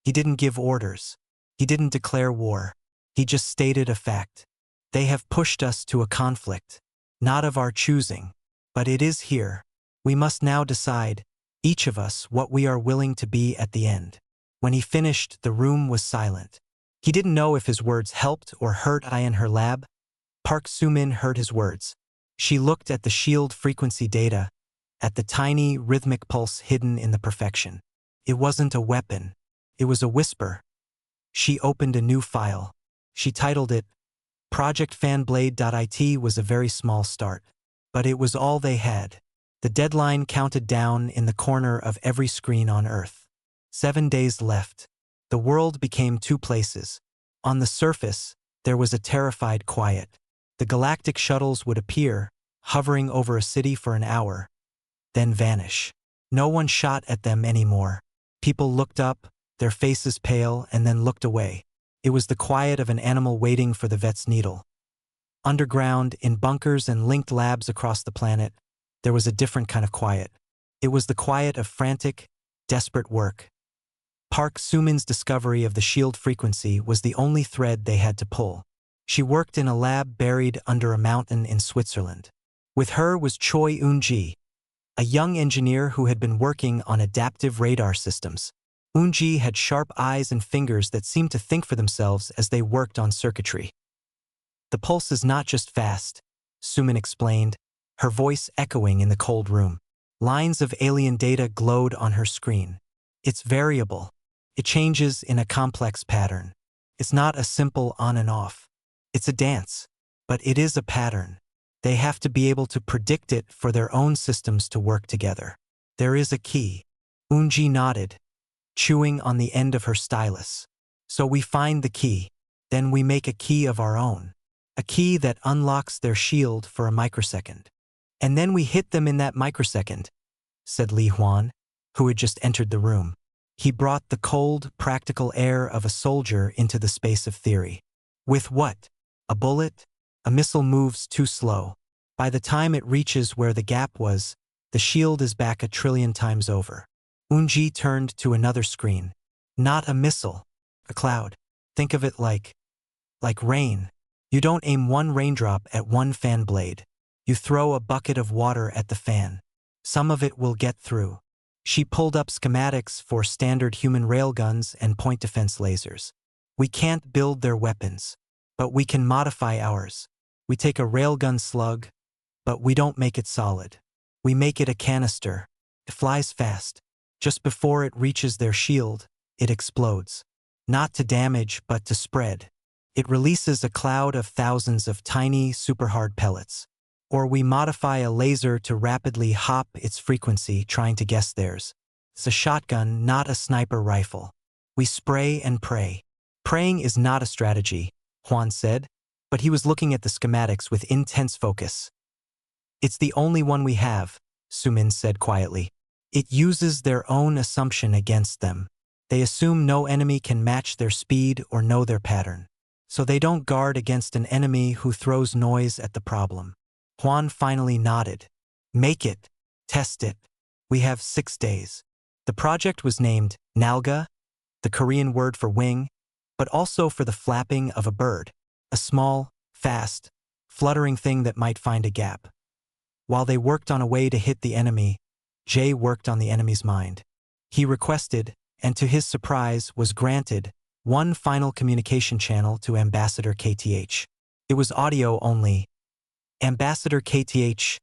He didn't give orders. He didn't declare war. He just stated a fact. They have pushed us to a conflict, not of our choosing, but it is here. We must now decide, each of us, what we are willing to be at the end. When he finished, the room was silent. He didn't know if his words helped or hurt I in her lab. Park Soo-min heard his words. She looked at the shield frequency data, at the tiny, rhythmic pulse hidden in the perfection. It wasn't a weapon. It was a whisper. She opened a new file. She titled it, ProjectFanblade.it. Was a very small start. But it was all they had. The deadline counted down in the corner of every screen on Earth. 7 days left. The world became two places. On the surface, there was a terrified quiet. The galactic shuttles would appear, hovering over a city for an hour, then vanish. No one shot at them anymore. People looked up, their faces pale, and then looked away. It was the quiet of an animal waiting for the vet's needle. Underground, in bunkers and linked labs across the planet, there was a different kind of quiet. It was the quiet of frantic, desperate work. Park Soo-min's discovery of the shield frequency was the only thread they had to pull. She worked in a lab buried under a mountain in Switzerland. With her was Choi Eun-ji, a young engineer who had been working on adaptive radar systems. Eun-ji had sharp eyes and fingers that seemed to think for themselves as they worked on circuitry. The pulse is not just fast, Soo-min explained, her voice echoing in the cold room. Lines of alien data glowed on her screen. It's variable. It changes in a complex pattern. It's not a simple on and off. It's a dance. But it is a pattern. They have to be able to predict it for their own systems to work together. There is a key. Eun-ji nodded, chewing on the end of her stylus. So we find the key. Then we make a key of our own. A key that unlocks their shield for a microsecond. And then we hit them in that microsecond, said Li Huan, who had just entered the room. He brought the cold, practical air of a soldier into the space of theory. With what? A bullet? A missile moves too slow. By the time it reaches where the gap was, the shield is back 1 trillion times over. Eun-ji turned to another screen. Not a missile. A cloud. Think of it like rain. You don't aim one raindrop at one fan blade. You throw a bucket of water at the fan. Some of it will get through. She pulled up schematics for standard human railguns and point defense lasers. We can't build their weapons, but we can modify ours. We take a railgun slug, but we don't make it solid. We make it a canister. It flies fast. Just before it reaches their shield, it explodes. Not to damage, but to spread. It releases a cloud of thousands of tiny, super-hard pellets. Or we modify a laser to rapidly hop its frequency, trying to guess theirs. It's a shotgun, not a sniper rifle. We spray and pray. Praying is not a strategy, Huan said, but he was looking at the schematics with intense focus. It's the only one we have, Soo-min said quietly. It uses their own assumption against them. They assume no enemy can match their speed or know their pattern. So they don't guard against an enemy who throws noise at the problem. Huan finally nodded. Make it. Test it. We have 6 days. The project was named Nalga, the Korean word for wing, but also for the flapping of a bird, a small, fast, fluttering thing that might find a gap. While they worked on a way to hit the enemy, Jay worked on the enemy's mind. He requested, and to his surprise was granted, one final communication channel to Ambassador KTH. It was audio only. Ambassador KTH,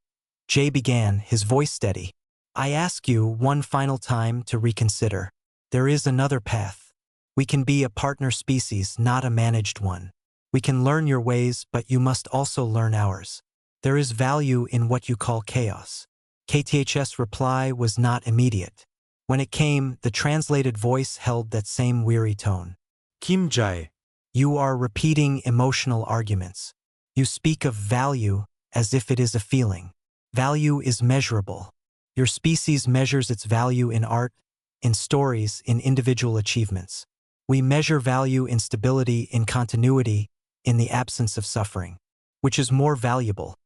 Jay began, his voice steady. I ask you one final time to reconsider. There is another path. We can be a partner species, not a managed one. We can learn your ways, but you must also learn ours. There is value in what you call chaos. KTH's reply was not immediate. When it came, the translated voice held that same weary tone. Kim Jae. You are repeating emotional arguments. You speak of value as if it is a feeling. Value is measurable. Your species measures its value in art, in stories, in individual achievements. We measure value in stability, in continuity, in the absence of suffering. Which is more valuable?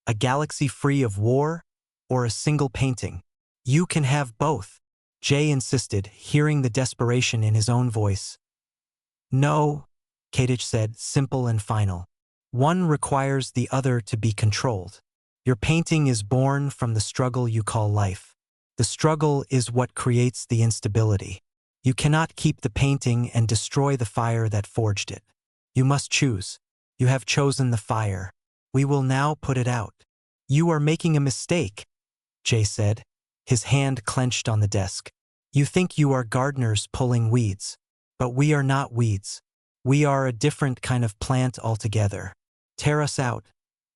A galaxy free of war, or a single painting? You can have both. Jay insisted, hearing the desperation in his own voice. No, Kadich said, simple and final. One requires the other to be controlled. Your painting is born from the struggle you call life. The struggle is what creates the instability. You cannot keep the painting and destroy the fire that forged it. You must choose. You have chosen the fire. We will now put it out. You are making a mistake, Jay said, his hand clenched on the desk. You think you are gardeners pulling weeds. But we are not weeds. We are a different kind of plant altogether. Tear us out,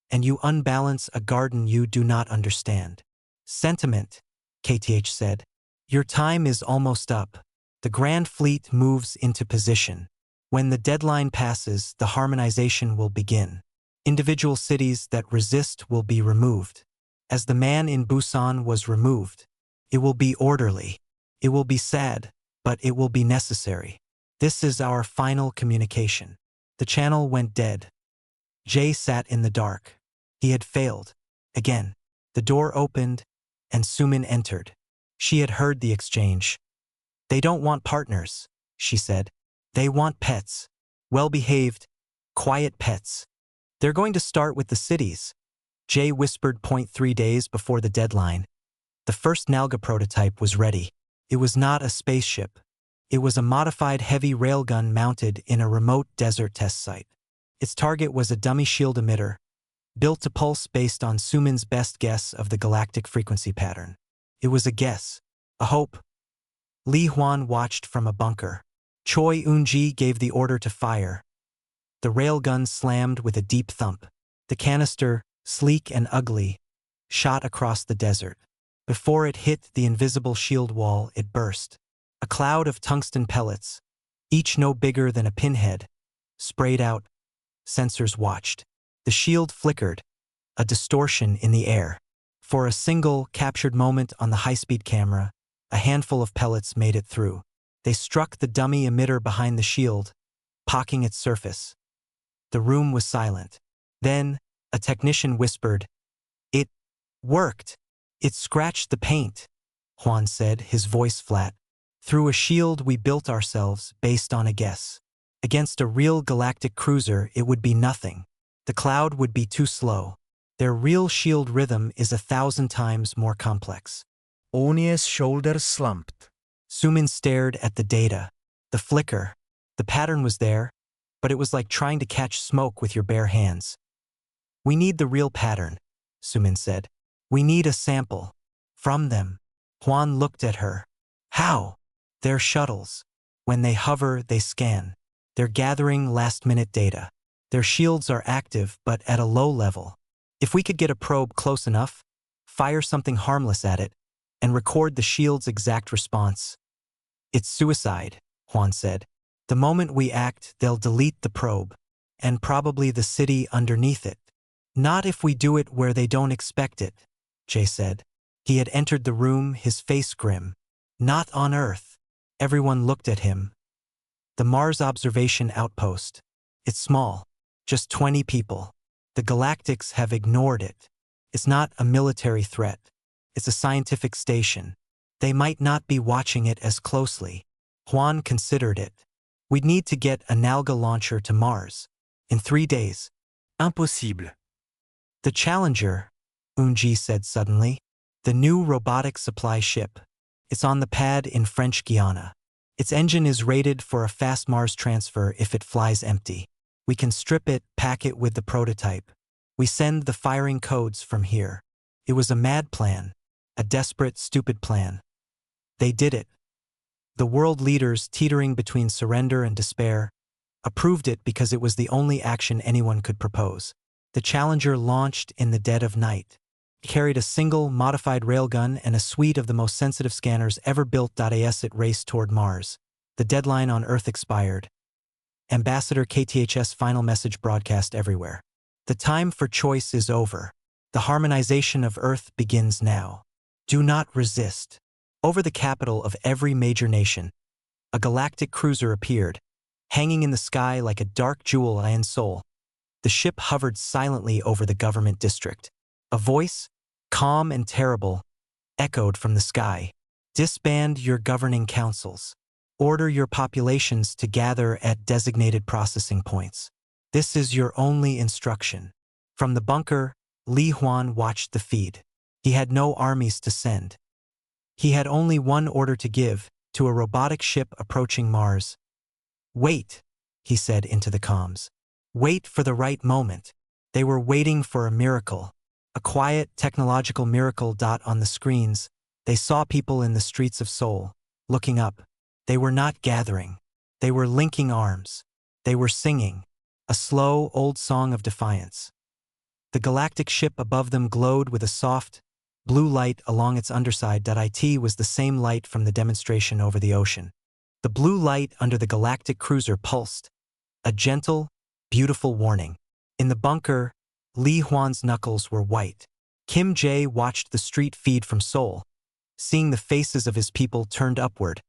and you unbalance a garden you do not understand. Sentiment, KTH said. Your time is almost up. The Grand Fleet moves into position. When the deadline passes, the harmonization will begin. Individual cities that resist will be removed. As the man in Busan was removed. It will be orderly. It will be sad, but it will be necessary. This is our final communication. The channel went dead. Jay sat in the dark. He had failed. Again. The door opened, and Sumin entered. She had heard the exchange. They don't want partners, she said. They want pets. Well-behaved, quiet pets. They're going to start with the cities. Jay whispered 0.3 days before the deadline. The first Nalga prototype was ready. It was not a spaceship. It was a modified heavy railgun mounted in a remote desert test site. Its target was a dummy shield emitter, built to pulse based on Sumin's best guess of the galactic frequency pattern. It was a guess, a hope. Li Huan watched from a bunker. Choi Eun-ji gave the order to fire. The railgun slammed with a deep thump. The canister, sleek and ugly, shot across the desert. Before it hit the invisible shield wall, it burst. A cloud of tungsten pellets, each no bigger than a pinhead, sprayed out. Sensors watched. The shield flickered, a distortion in the air. For a single, captured moment on the high-speed camera, a handful of pellets made it through. They struck the dummy emitter behind the shield, pocking its surface. The room was silent. Then, a technician whispered, "It worked. It scratched the paint," Huan said, his voice flat. "Through a shield we built ourselves based on a guess. Against a real galactic cruiser, it would be nothing. The cloud would be too slow. Their real shield rhythm is 1,000 times more complex." Oni's shoulders slumped. Sumin stared at the data. The flicker. The pattern was there, but it was like trying to catch smoke with your bare hands. "We need the real pattern," Sumin said. "We need a sample. From them." Huan looked at her. "How?" "They're shuttles. When they hover, they scan. They're gathering last-minute data. Their shields are active, but at a low level. If we could get a probe close enough, fire something harmless at it, and record the shield's exact response." "It's suicide," Huan said. "The moment we act, they'll delete the probe, and probably the city underneath it." "Not if we do it where they don't expect it," Jay said. He had entered the room, his face grim. "Not on Earth." Everyone looked at him. "The Mars Observation Outpost. It's small. Just 20 people. The Galactics have ignored it. It's not a military threat. It's a scientific station. They might not be watching it as closely." Huan considered it. "We'd need to get a Nalga launcher to Mars. In 3 days." Impossible. "The Challenger," Eun-ji said suddenly. "The new robotic supply ship. It's on the pad in French Guiana. Its engine is rated for a fast Mars transfer if it flies empty. We can strip it, pack it with the prototype. We send the firing codes from here." It was a mad plan. A desperate, stupid plan. They did it. The world leaders, teetering between surrender and despair, approved it because it was the only action anyone could propose. The Challenger launched in the dead of night. carried a single, modified railgun and a suite of the most sensitive scanners ever built. As it raced toward Mars, the deadline on Earth expired. Ambassador KTH's final message broadcast everywhere. The time for choice is over. The harmonization of Earth begins now. Do not resist. Over the capital of every major nation, a galactic cruiser appeared, hanging in the sky like a dark jewel in Seoul. The ship hovered silently over the government district. A voice, calm and terrible, echoed from the sky. Disband your governing councils. Order your populations to gather at designated processing points. This is your only instruction. From the bunker, Li Huan watched the feed. He had no armies to send. He had only one order to give, to a robotic ship approaching Mars. Wait, he said into the comms. Wait for the right moment. They were waiting for a miracle. A quiet, technological miracle. On the screens, they saw people in the streets of Seoul, looking up. They were not gathering. They were linking arms. They were singing, a slow, old song of defiance. The galactic ship above them glowed with a soft, blue light along its underside. It was the same light from the demonstration over the ocean. The blue light under the galactic cruiser pulsed, a gentle, beautiful warning. In the bunker, Li Huan's knuckles were white. Kim Jae watched the street feed from Seoul, seeing the faces of his people turned upward,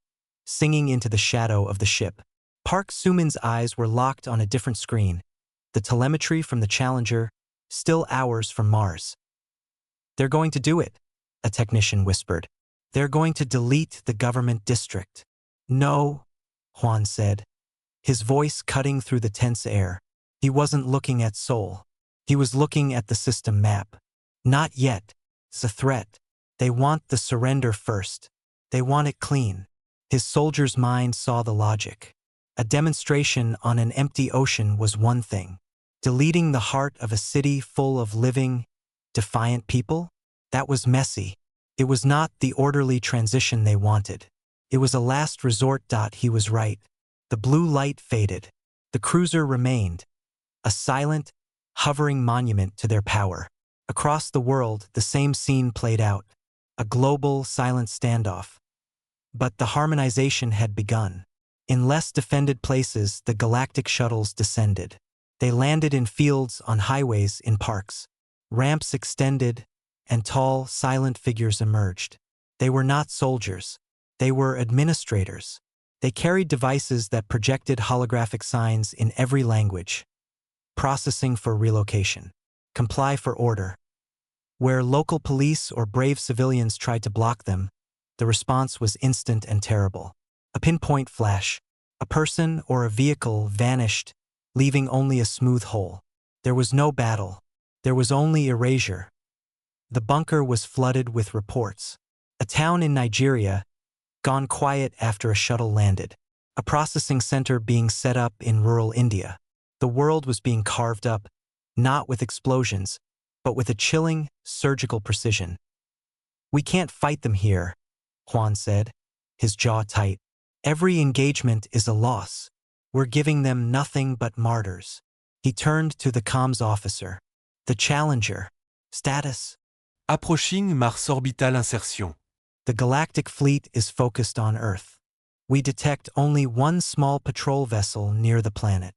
singing into the shadow of the ship. Park Soo-min's eyes were locked on a different screen, the telemetry from the Challenger, still hours from Mars. They're going to do it, a technician whispered. They're going to delete the government district. No, Huan said, his voice cutting through the tense air. He wasn't looking at Seoul. He was looking at the system map. Not yet. It's a threat. They want the surrender first. They want it clean. His soldier's mind saw the logic. A demonstration on an empty ocean was one thing. Deleting the heart of a city full of living, defiant people? That was messy. It was not the orderly transition they wanted. It was a last resort. He was right. The blue light faded. The cruiser remained, a silent, hovering monument to their power. Across the world, the same scene played out, a global, silent standoff. But the harmonization had begun. In less defended places, the galactic shuttles descended. They landed in fields, on highways, in parks. Ramps extended, and tall, silent figures emerged. They were not soldiers. They were administrators. They carried devices that projected holographic signs in every language. Processing for relocation. Comply for order. Where local police or brave civilians tried to block them, the response was instant and terrible. A pinpoint flash. A person or a vehicle vanished, leaving only a smooth hole. There was no battle. There was only erasure. The bunker was flooded with reports. A town in Nigeria, gone quiet after a shuttle landed. A processing center being set up in rural India. The world was being carved up, not with explosions, but with a chilling, surgical precision. We can't fight them here, Huan said, his jaw tight. Every engagement is a loss. We're giving them nothing but martyrs. He turned to the comms officer. The Challenger. Status. Approaching Mars orbital insertion. The galactic fleet is focused on Earth. We detect only one small patrol vessel near the planet.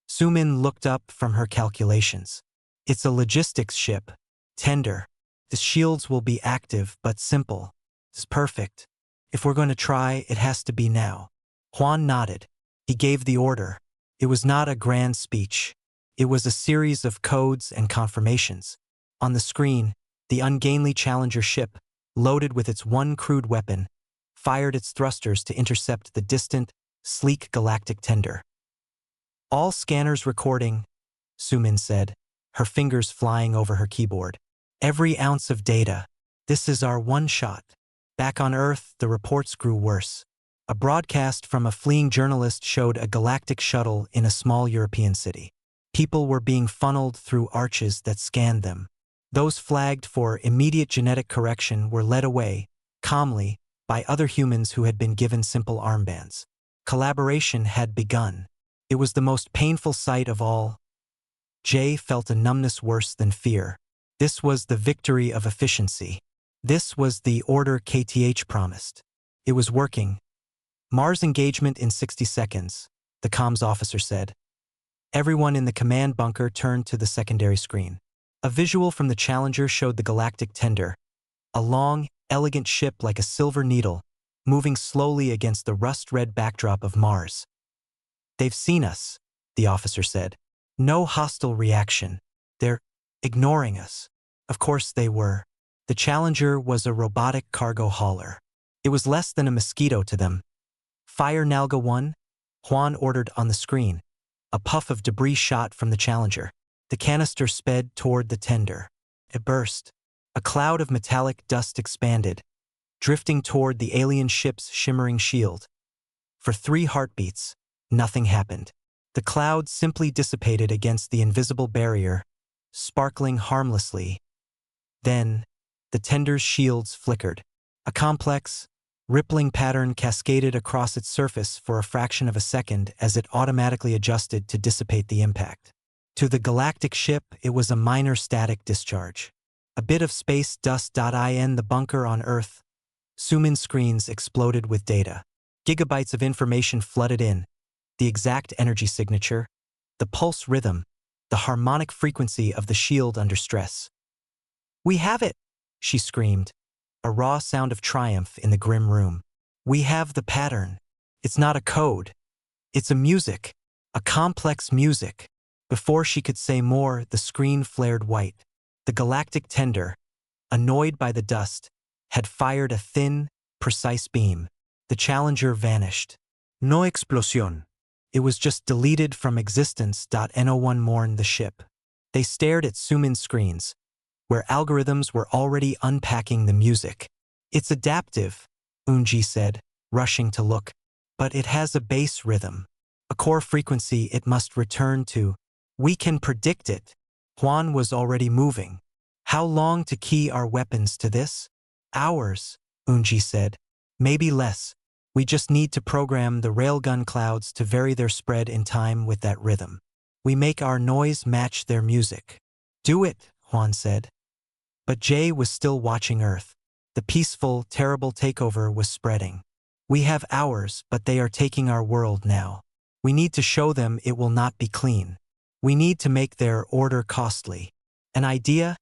Soo-min looked up from her calculations. It's a logistics ship. Tender. The shields will be active but simple. It's perfect. If we're going to try, it has to be now. Huan nodded. He gave the order. It was not a grand speech. It was a series of codes and confirmations. On the screen, the ungainly Challenger ship, loaded with its one crude weapon, fired its thrusters to intercept the distant, sleek galactic tender. All scanners recording, Soo-min said, her fingers flying over her keyboard. Every ounce of data. This is our one shot. Back on Earth, the reports grew worse. A broadcast from a fleeing journalist showed a galactic shuttle in a small European city. People were being funneled through arches that scanned them. Those flagged for immediate genetic correction were led away, calmly, by other humans who had been given simple armbands. Collaboration had begun. It was the most painful sight of all. Jay felt a numbness worse than fear. This was the victory of efficiency. This was the order KTH promised. It was working. Mars engagement in 60 seconds, the comms officer said. Everyone in the command bunker turned to the secondary screen. A visual from the Challenger showed the Galactic tender, a long, elegant ship like a silver needle, moving slowly against the rust-red backdrop of Mars. They've seen us, the officer said. No hostile reaction. They're ignoring us. Of course they were. The Challenger was a robotic cargo hauler. It was less than a mosquito to them. Fire Nalga 1, Juan ordered on the screen. A puff of debris shot from the Challenger. The canister sped toward the tender. It burst. A cloud of metallic dust expanded, drifting toward the alien ship's shimmering shield. For 3 heartbeats, nothing happened. The cloud simply dissipated against the invisible barrier, sparkling harmlessly. Then, the tender's shields flickered. A complex, rippling pattern cascaded across its surface for a fraction of a second as it automatically adjusted to dissipate the impact. To the Galactic ship, it was a minor static discharge. A bit of space dust. In the bunker on Earth, zoom-in screens exploded with data. Gigabytes of information flooded in. The exact energy signature, the pulse rhythm, the harmonic frequency of the shield under stress. "We have it!" she screamed, a raw sound of triumph in the grim room. "We have the pattern. It's not a code. It's a music, a complex music." Before she could say more, the screen flared white. The Galactic tender, annoyed by the dust, had fired a thin, precise beam. The Challenger vanished. No explosion. It was just deleted from existence. No1 mourned the ship. They stared at zoom-in screens, where algorithms were already unpacking the music. "It's adaptive," Unji said, rushing to look. "But it has a base rhythm, a core frequency it must return to. We can predict it." Juan was already moving. "How long to key our weapons to this?" "Hours," Unji said. "Maybe less. We just need to program the railgun clouds to vary their spread in time with that rhythm. We make our noise match their music." "Do it," Juan said. But Jay was still watching Earth. The peaceful, terrible takeover was spreading. "We have ours, but they are taking our world now. We need to show them it will not be clean. We need to make their order costly." An idea,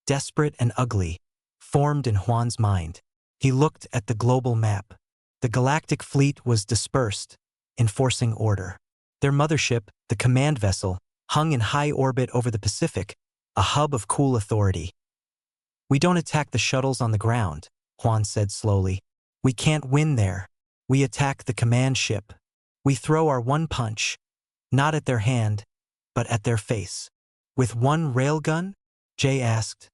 desperate and ugly, formed in Juan's mind. He looked at the global map. The Galactic fleet was dispersed, enforcing order. Their mothership, the command vessel, hung in high orbit over the Pacific, a hub of cool authority. "We don't attack the shuttles on the ground," Juan said slowly. "We can't win there. We attack the command ship. We throw our one punch, not at their hand, but at their face." "With one railgun?" Jay asked.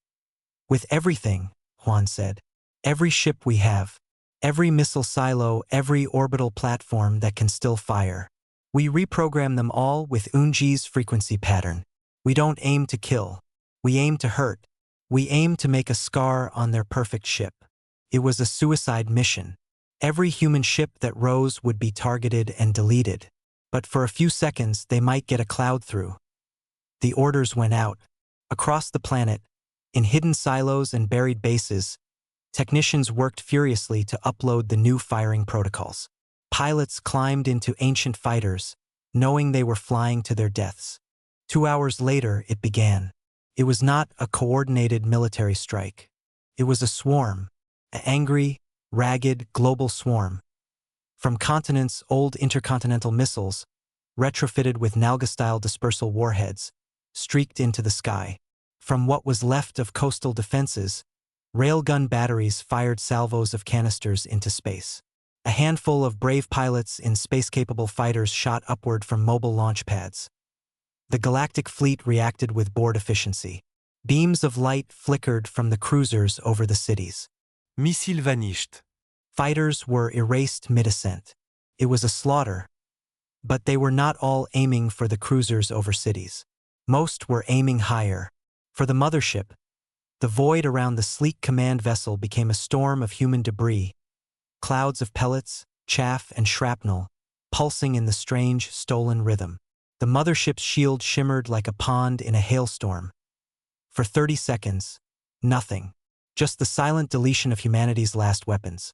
"With everything," Juan said. "Every ship we have. Every missile silo, every orbital platform that can still fire. We reprogram them all with Unji's frequency pattern. We don't aim to kill. We aim to hurt. We aim to make a scar on their perfect ship." It was a suicide mission. Every human ship that rose would be targeted and deleted. But for a few seconds, they might get a cloud through. The orders went out. Across the planet, in hidden silos and buried bases, technicians worked furiously to upload the new firing protocols. Pilots climbed into ancient fighters, knowing they were flying to their deaths. 2 hours later, it began. It was not a coordinated military strike. It was a swarm, an angry, ragged, global swarm. From continents, old intercontinental missiles, retrofitted with Nalga-style dispersal warheads, streaked into the sky. From what was left of coastal defenses, railgun batteries fired salvos of canisters into space. A handful of brave pilots in space-capable fighters shot upward from mobile launch pads. The Galactic fleet reacted with board efficiency. Beams of light flickered from the cruisers over the cities. Missile vanished. Fighters were erased mid-ascent. It was a slaughter, but they were not all aiming for the cruisers over cities. Most were aiming higher. For the mothership, the void around the sleek command vessel became a storm of human debris, clouds of pellets, chaff, and shrapnel, pulsing in the strange, stolen rhythm. The mothership's shield shimmered like a pond in a hailstorm. For 30 seconds, nothing. Just the silent deletion of humanity's last weapons.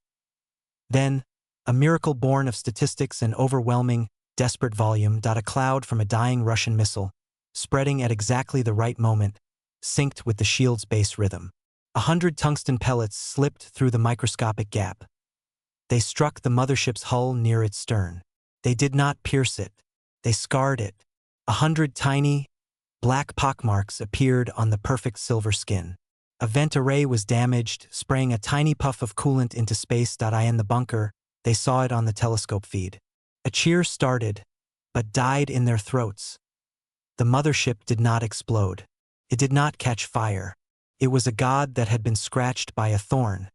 Then, a miracle born of statistics and overwhelming, desperate volume. A cloud from a dying Russian missile, spreading at exactly the right moment, synced with the shield's base rhythm. 100 tungsten pellets slipped through the microscopic gap. They struck the mothership's hull near its stern. They did not pierce it. They scarred it. 100 tiny, black pockmarks appeared on the perfect silver skin. A vent array was damaged, spraying a tiny puff of coolant into space. In the bunker, they saw it on the telescope feed. A cheer started, but died in their throats. The mothership did not explode. It did not catch fire. It was a god that had been scratched by a thorn.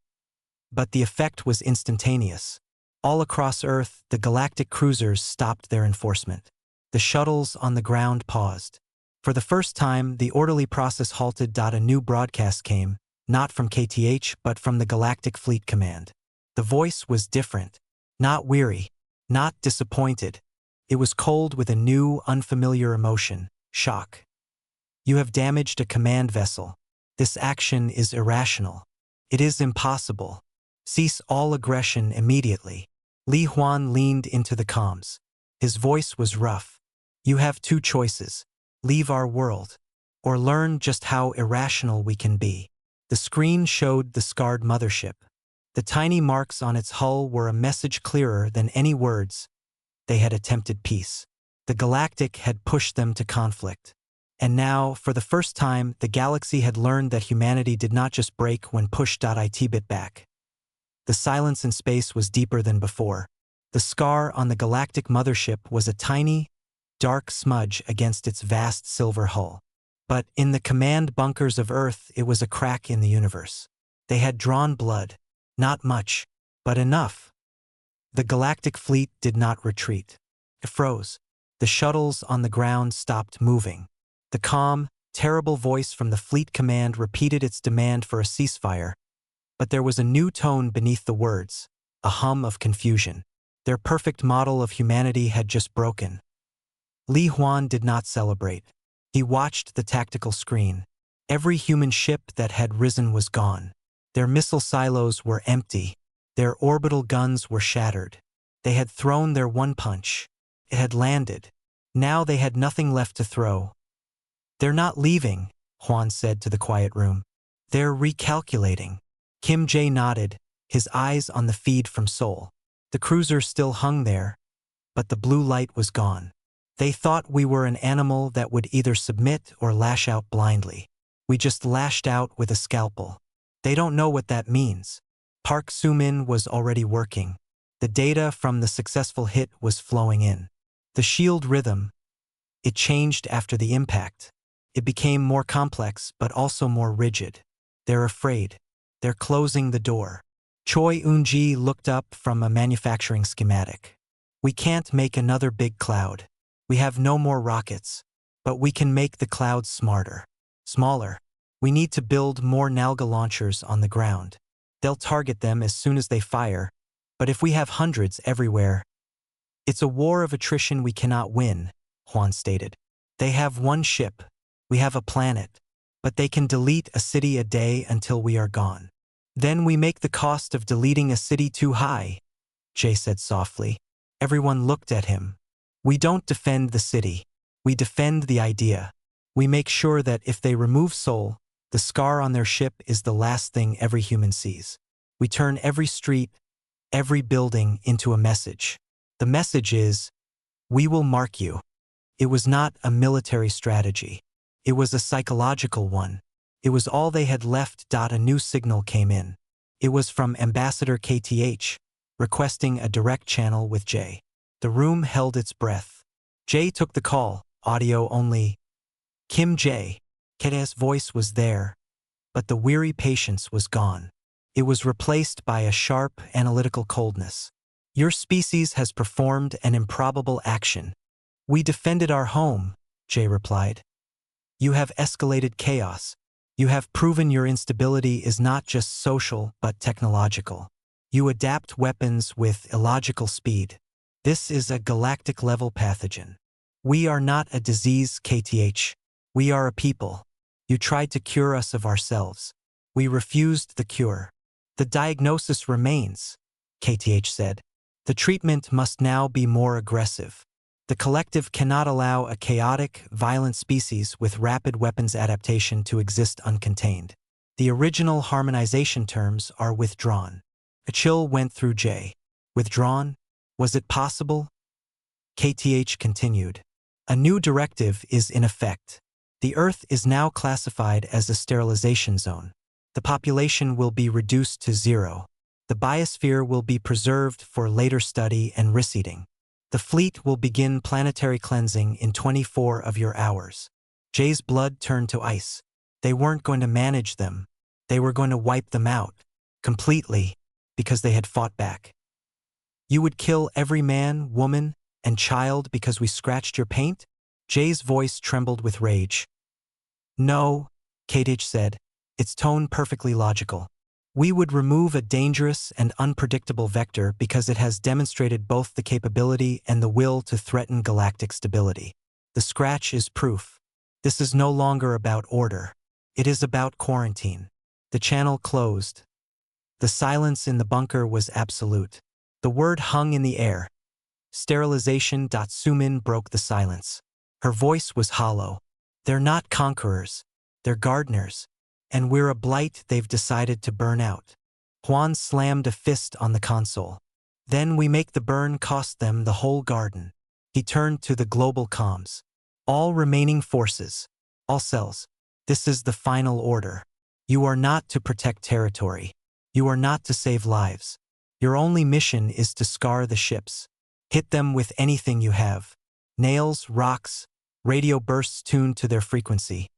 But the effect was instantaneous. All across Earth, the galactic cruisers stopped their enforcement. The shuttles on the ground paused. For the first time, the orderly process halted. A new broadcast came, not from KTH but from the Galactic Fleet Command. The voice was different. Not weary. Not disappointed. It was cold with a new, unfamiliar emotion, shock. You have damaged a command vessel. This action is irrational. It is impossible. Cease all aggression immediately. Li Huan leaned into the comms. His voice was rough. You have two choices. Leave our world, or learn just how irrational we can be. The screen showed the scarred mothership. The tiny marks on its hull were a message clearer than any words. They had attempted peace. The Galactic had pushed them to conflict. And now, for the first time, the galaxy had learned that humanity did not just break when pushed. It bit back. The silence in space was deeper than before. The scar on the galactic mothership was a tiny, dark smudge against its vast silver hull. But in the command bunkers of Earth, it was a crack in the universe. They had drawn blood. Not much, but enough. The galactic fleet did not retreat. It froze. The shuttles on the ground stopped moving. The calm, terrible voice from the fleet command repeated its demand for a ceasefire. But there was a new tone beneath the words, a hum of confusion. Their perfect model of humanity had just broken. Li Huan did not celebrate. He watched the tactical screen. Every human ship that had risen was gone. Their missile silos were empty. Their orbital guns were shattered. They had thrown their one punch. It had landed. Now they had nothing left to throw. They're not leaving, Huan said to the quiet room. They're recalculating. Kim Jae nodded, his eyes on the feed from Seoul. The cruiser still hung there, but the blue light was gone. They thought we were an animal that would either submit or lash out blindly. We just lashed out with a scalpel. They don't know what that means. Park Soo-min was already working. The data from the successful hit was flowing in. The shield rhythm, it changed after the impact. It became more complex but also more rigid. They're afraid. They're closing the door. Choi Eun-ji looked up from a manufacturing schematic. We can't make another big cloud. We have no more rockets. But we can make the clouds smarter. Smaller. We need to build more Nalga launchers on the ground. They'll target them as soon as they fire. But if we have hundreds everywhere, it's a war of attrition we cannot win, Huan stated. They have one ship. We have a planet. But they can delete a city a day until we are gone. Then we make the cost of deleting a city too high, Jay said softly. Everyone looked at him. We don't defend the city. We defend the idea. We make sure that if they remove Seoul, the scar on their ship is the last thing every human sees. We turn every street, every building into a message. The message is, we will mark you. It was not a military strategy. It was a psychological one. It was all they had left. A new signal came in. It was from Ambassador KTH, requesting a direct channel with Jay. The room held its breath. Jay took the call, audio only. Kim Jae. Keda's voice was there, but the weary patience was gone. It was replaced by a sharp, analytical coldness. Your species has performed an improbable action. We defended our home, Jay replied. You have escalated chaos. You have proven your instability is not just social but technological. You adapt weapons with illogical speed. This is a galactic-level pathogen. We are not a disease, KTH. We are a people. You tried to cure us of ourselves. We refused the cure. The diagnosis remains, KTH said. The treatment must now be more aggressive. The collective cannot allow a chaotic, violent species with rapid weapons adaptation to exist uncontained. The original harmonization terms are withdrawn. A chill went through Jay. Withdrawn? Was it possible? KTH continued. A new directive is in effect. The Earth is now classified as a sterilization zone. The population will be reduced to 0. The biosphere will be preserved for later study and reseeding. The fleet will begin planetary cleansing in 24 of your hours. Jay's blood turned to ice. They weren't going to manage them. They were going to wipe them out. Completely. Because they had fought back. You would kill every man, woman, and child because we scratched your paint? Jay's voice trembled with rage. No, KTH said, its tone perfectly logical. We would remove a dangerous and unpredictable vector because it has demonstrated both the capability and the will to threaten galactic stability. The scratch is proof. This is no longer about order. It is about quarantine. The channel closed. The silence in the bunker was absolute. The word hung in the air. Sterilization. Sumin broke the silence. Her voice was hollow. They're not conquerors. They're gardeners. And we're a blight they've decided to burn out. Juan slammed a fist on the console. Then we make the burn cost them the whole garden. He turned to the global comms. All remaining forces. All cells. This is the final order. You are not to protect territory. You are not to save lives. Your only mission is to scar the ships. Hit them with anything you have. Nails, rocks, radio bursts tuned to their frequency.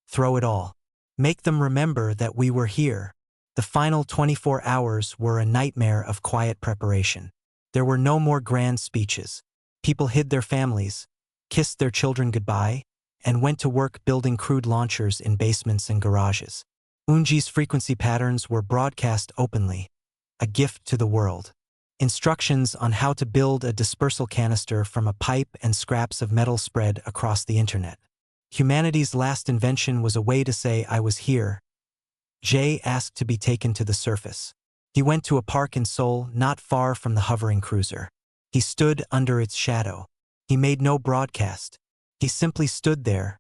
Throw it all. Make them remember that we were here. The final 24 hours were a nightmare of quiet preparation. There were no more grand speeches. People hid their families, kissed their children goodbye, and went to work building crude launchers in basements and garages. Unji's frequency patterns were broadcast openly, a gift to the world. Instructions on how to build a dispersal canister from a pipe and scraps of metal spread across the internet. Humanity's last invention was a way to say I was here. Jay asked to be taken to the surface. He went to a park in Seoul not far from the hovering cruiser. He stood under its shadow. He made no broadcast. He simply stood there,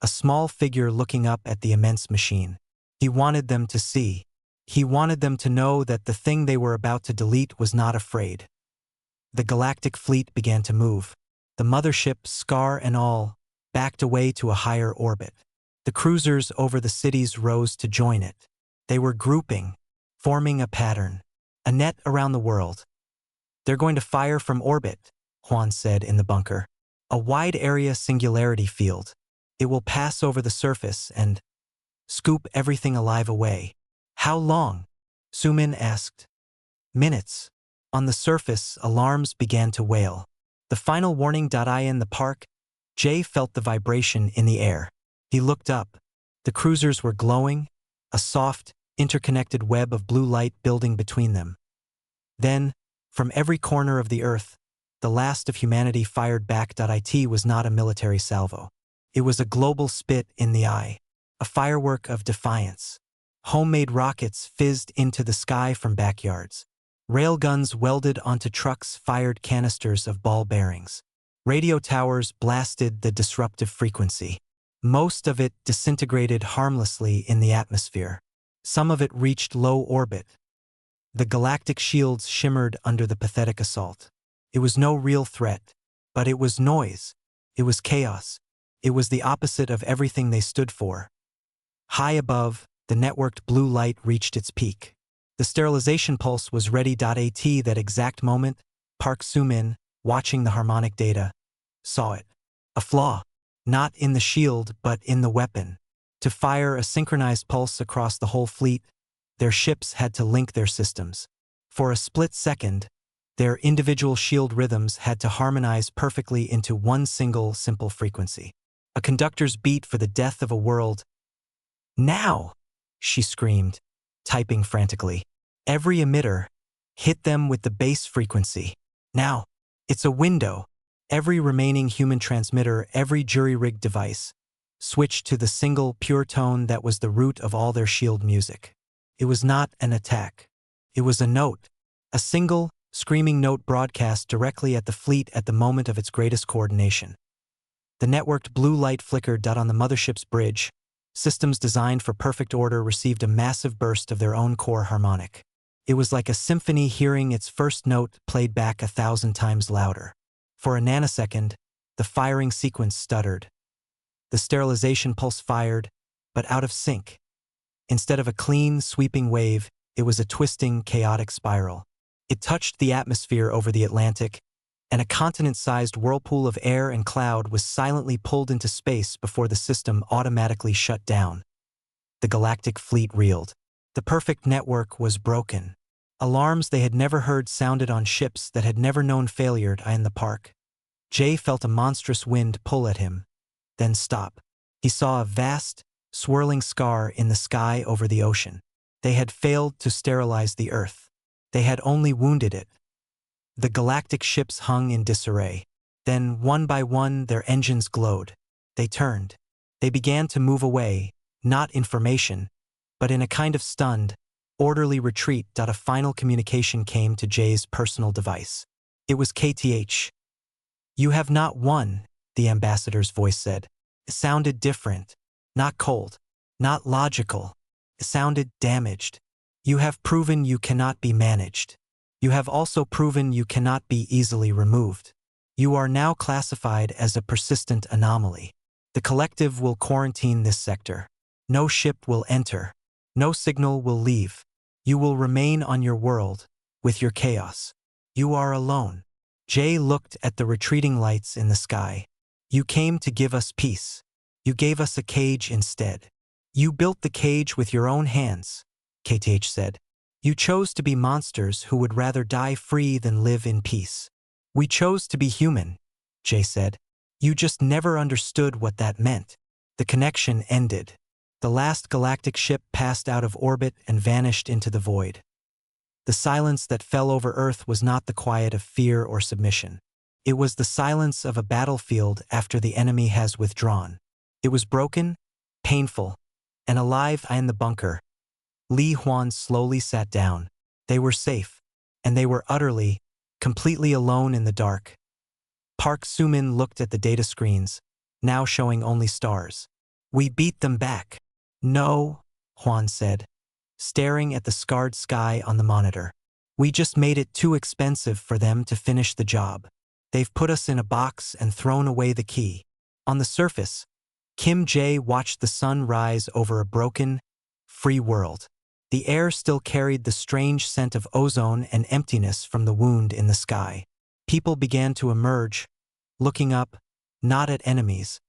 a small figure looking up at the immense machine. He wanted them to see. He wanted them to know that the thing they were about to delete was not afraid. The galactic fleet began to move. The mothership, Scar and all, backed away to a higher orbit. The cruisers over the cities rose to join it. They were grouping, forming a pattern, a net around the world. They're going to fire from orbit, Juan said in the bunker. A wide area singularity field. It will pass over the surface and scoop everything alive away. How long? Sumin asked. Minutes. On the surface, alarms began to wail. The final warning. In the park, Jay felt the vibration in the air. He looked up. The cruisers were glowing, a soft, interconnected web of blue light building between them. Then, from every corner of the Earth, the last of humanity fired back. It was not a military salvo. It was a global spit in the eye, a firework of defiance. Homemade rockets fizzed into the sky from backyards. Railguns welded onto trucks fired canisters of ball bearings. Radio towers blasted the disruptive frequency. Most of it disintegrated harmlessly in the atmosphere. Some of it reached low orbit. The galactic shields shimmered under the pathetic assault. It was no real threat, but it was noise. It was chaos. It was the opposite of everything they stood for. High above, the networked blue light reached its peak. The sterilization pulse was ready. At that exact moment, Park Sumin, watching the harmonic data, saw it. A flaw. Not in the shield, but in the weapon. To fire a synchronized pulse across the whole fleet, their ships had to link their systems. For a split second, their individual shield rhythms had to harmonize perfectly into one single, simple frequency. A conductor's beat for the death of a world. Now! She screamed, typing frantically. Every emitter, hit them with the base frequency. Now! It's a window. Every remaining human transmitter, every jury-rigged device. switched to the single, pure tone that was the root of all their shield music. It was not an attack. It was a note. A single, screaming note broadcast directly at the fleet at the moment of its greatest coordination. The networked blue light flickered on the mothership's bridge. Systems designed for perfect order received a massive burst of their own core harmonic. It was like a symphony hearing its first note played back 1,000 times louder. For a nanosecond, the firing sequence stuttered. The sterilization pulse fired, but out of sync. Instead of a clean, sweeping wave, it was a twisting, chaotic spiral. It touched the atmosphere over the Atlantic, and a continent-sized whirlpool of air and cloud was silently pulled into space before the system automatically shut down. The galactic fleet reeled. The perfect network was broken. Alarms they had never heard sounded on ships that had never known failure in the park. Jay felt a monstrous wind pull at him, then stop. He saw a vast, swirling scar in the sky over the ocean. They had failed to sterilize the Earth. They had only wounded it. The galactic ships hung in disarray. Then, one by one, their engines glowed. They turned. They began to move away, not in formation, but in a kind of stunned, orderly retreat. A final communication came to Jay's personal device. It was KTH. "You have not won," the ambassador's voice said. It sounded different, not cold, not logical. It sounded damaged. "You have proven you cannot be managed. You have also proven you cannot be easily removed. You are now classified as a persistent anomaly. The collective will quarantine this sector. No ship will enter. No signal will leave. You will remain on your world, with your chaos. You are alone." Jay looked at the retreating lights in the sky. "You came to give us peace. You gave us a cage instead. You built the cage with your own hands," KTH said. "You chose to be monsters who would rather die free than live in peace." "We chose to be human," Jay said. "You just never understood what that meant." The connection ended. The last galactic ship passed out of orbit and vanished into the void. The silence that fell over Earth was not the quiet of fear or submission. It was the silence of a battlefield after the enemy has withdrawn. It was broken, painful, and alive in the bunker. Li Huan slowly sat down. They were safe, and they were utterly, completely alone in the dark. Park Sumin looked at the data screens, now showing only stars. "We beat them back." "No," Huan said, staring at the scarred sky on the monitor. "We just made it too expensive for them to finish the job. They've put us in a box and thrown away the key." On the surface, Kim Jae watched the sun rise over a broken, free world. The air still carried the strange scent of ozone and emptiness from the wound in the sky. People began to emerge, looking up, not at enemies,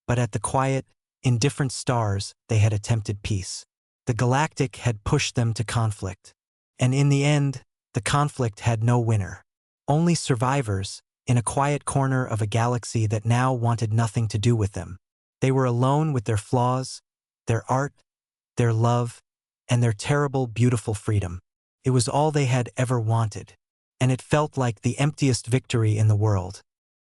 but at the quiet, indifferent stars they had attempted peace. The galactic had pushed them to conflict. And in the end, the conflict had no winner. Only survivors, in a quiet corner of a galaxy that now wanted nothing to do with them. They were alone with their flaws, their art, their love, and their terrible, beautiful freedom. It was all they had ever wanted. And it felt like the emptiest victory in the world.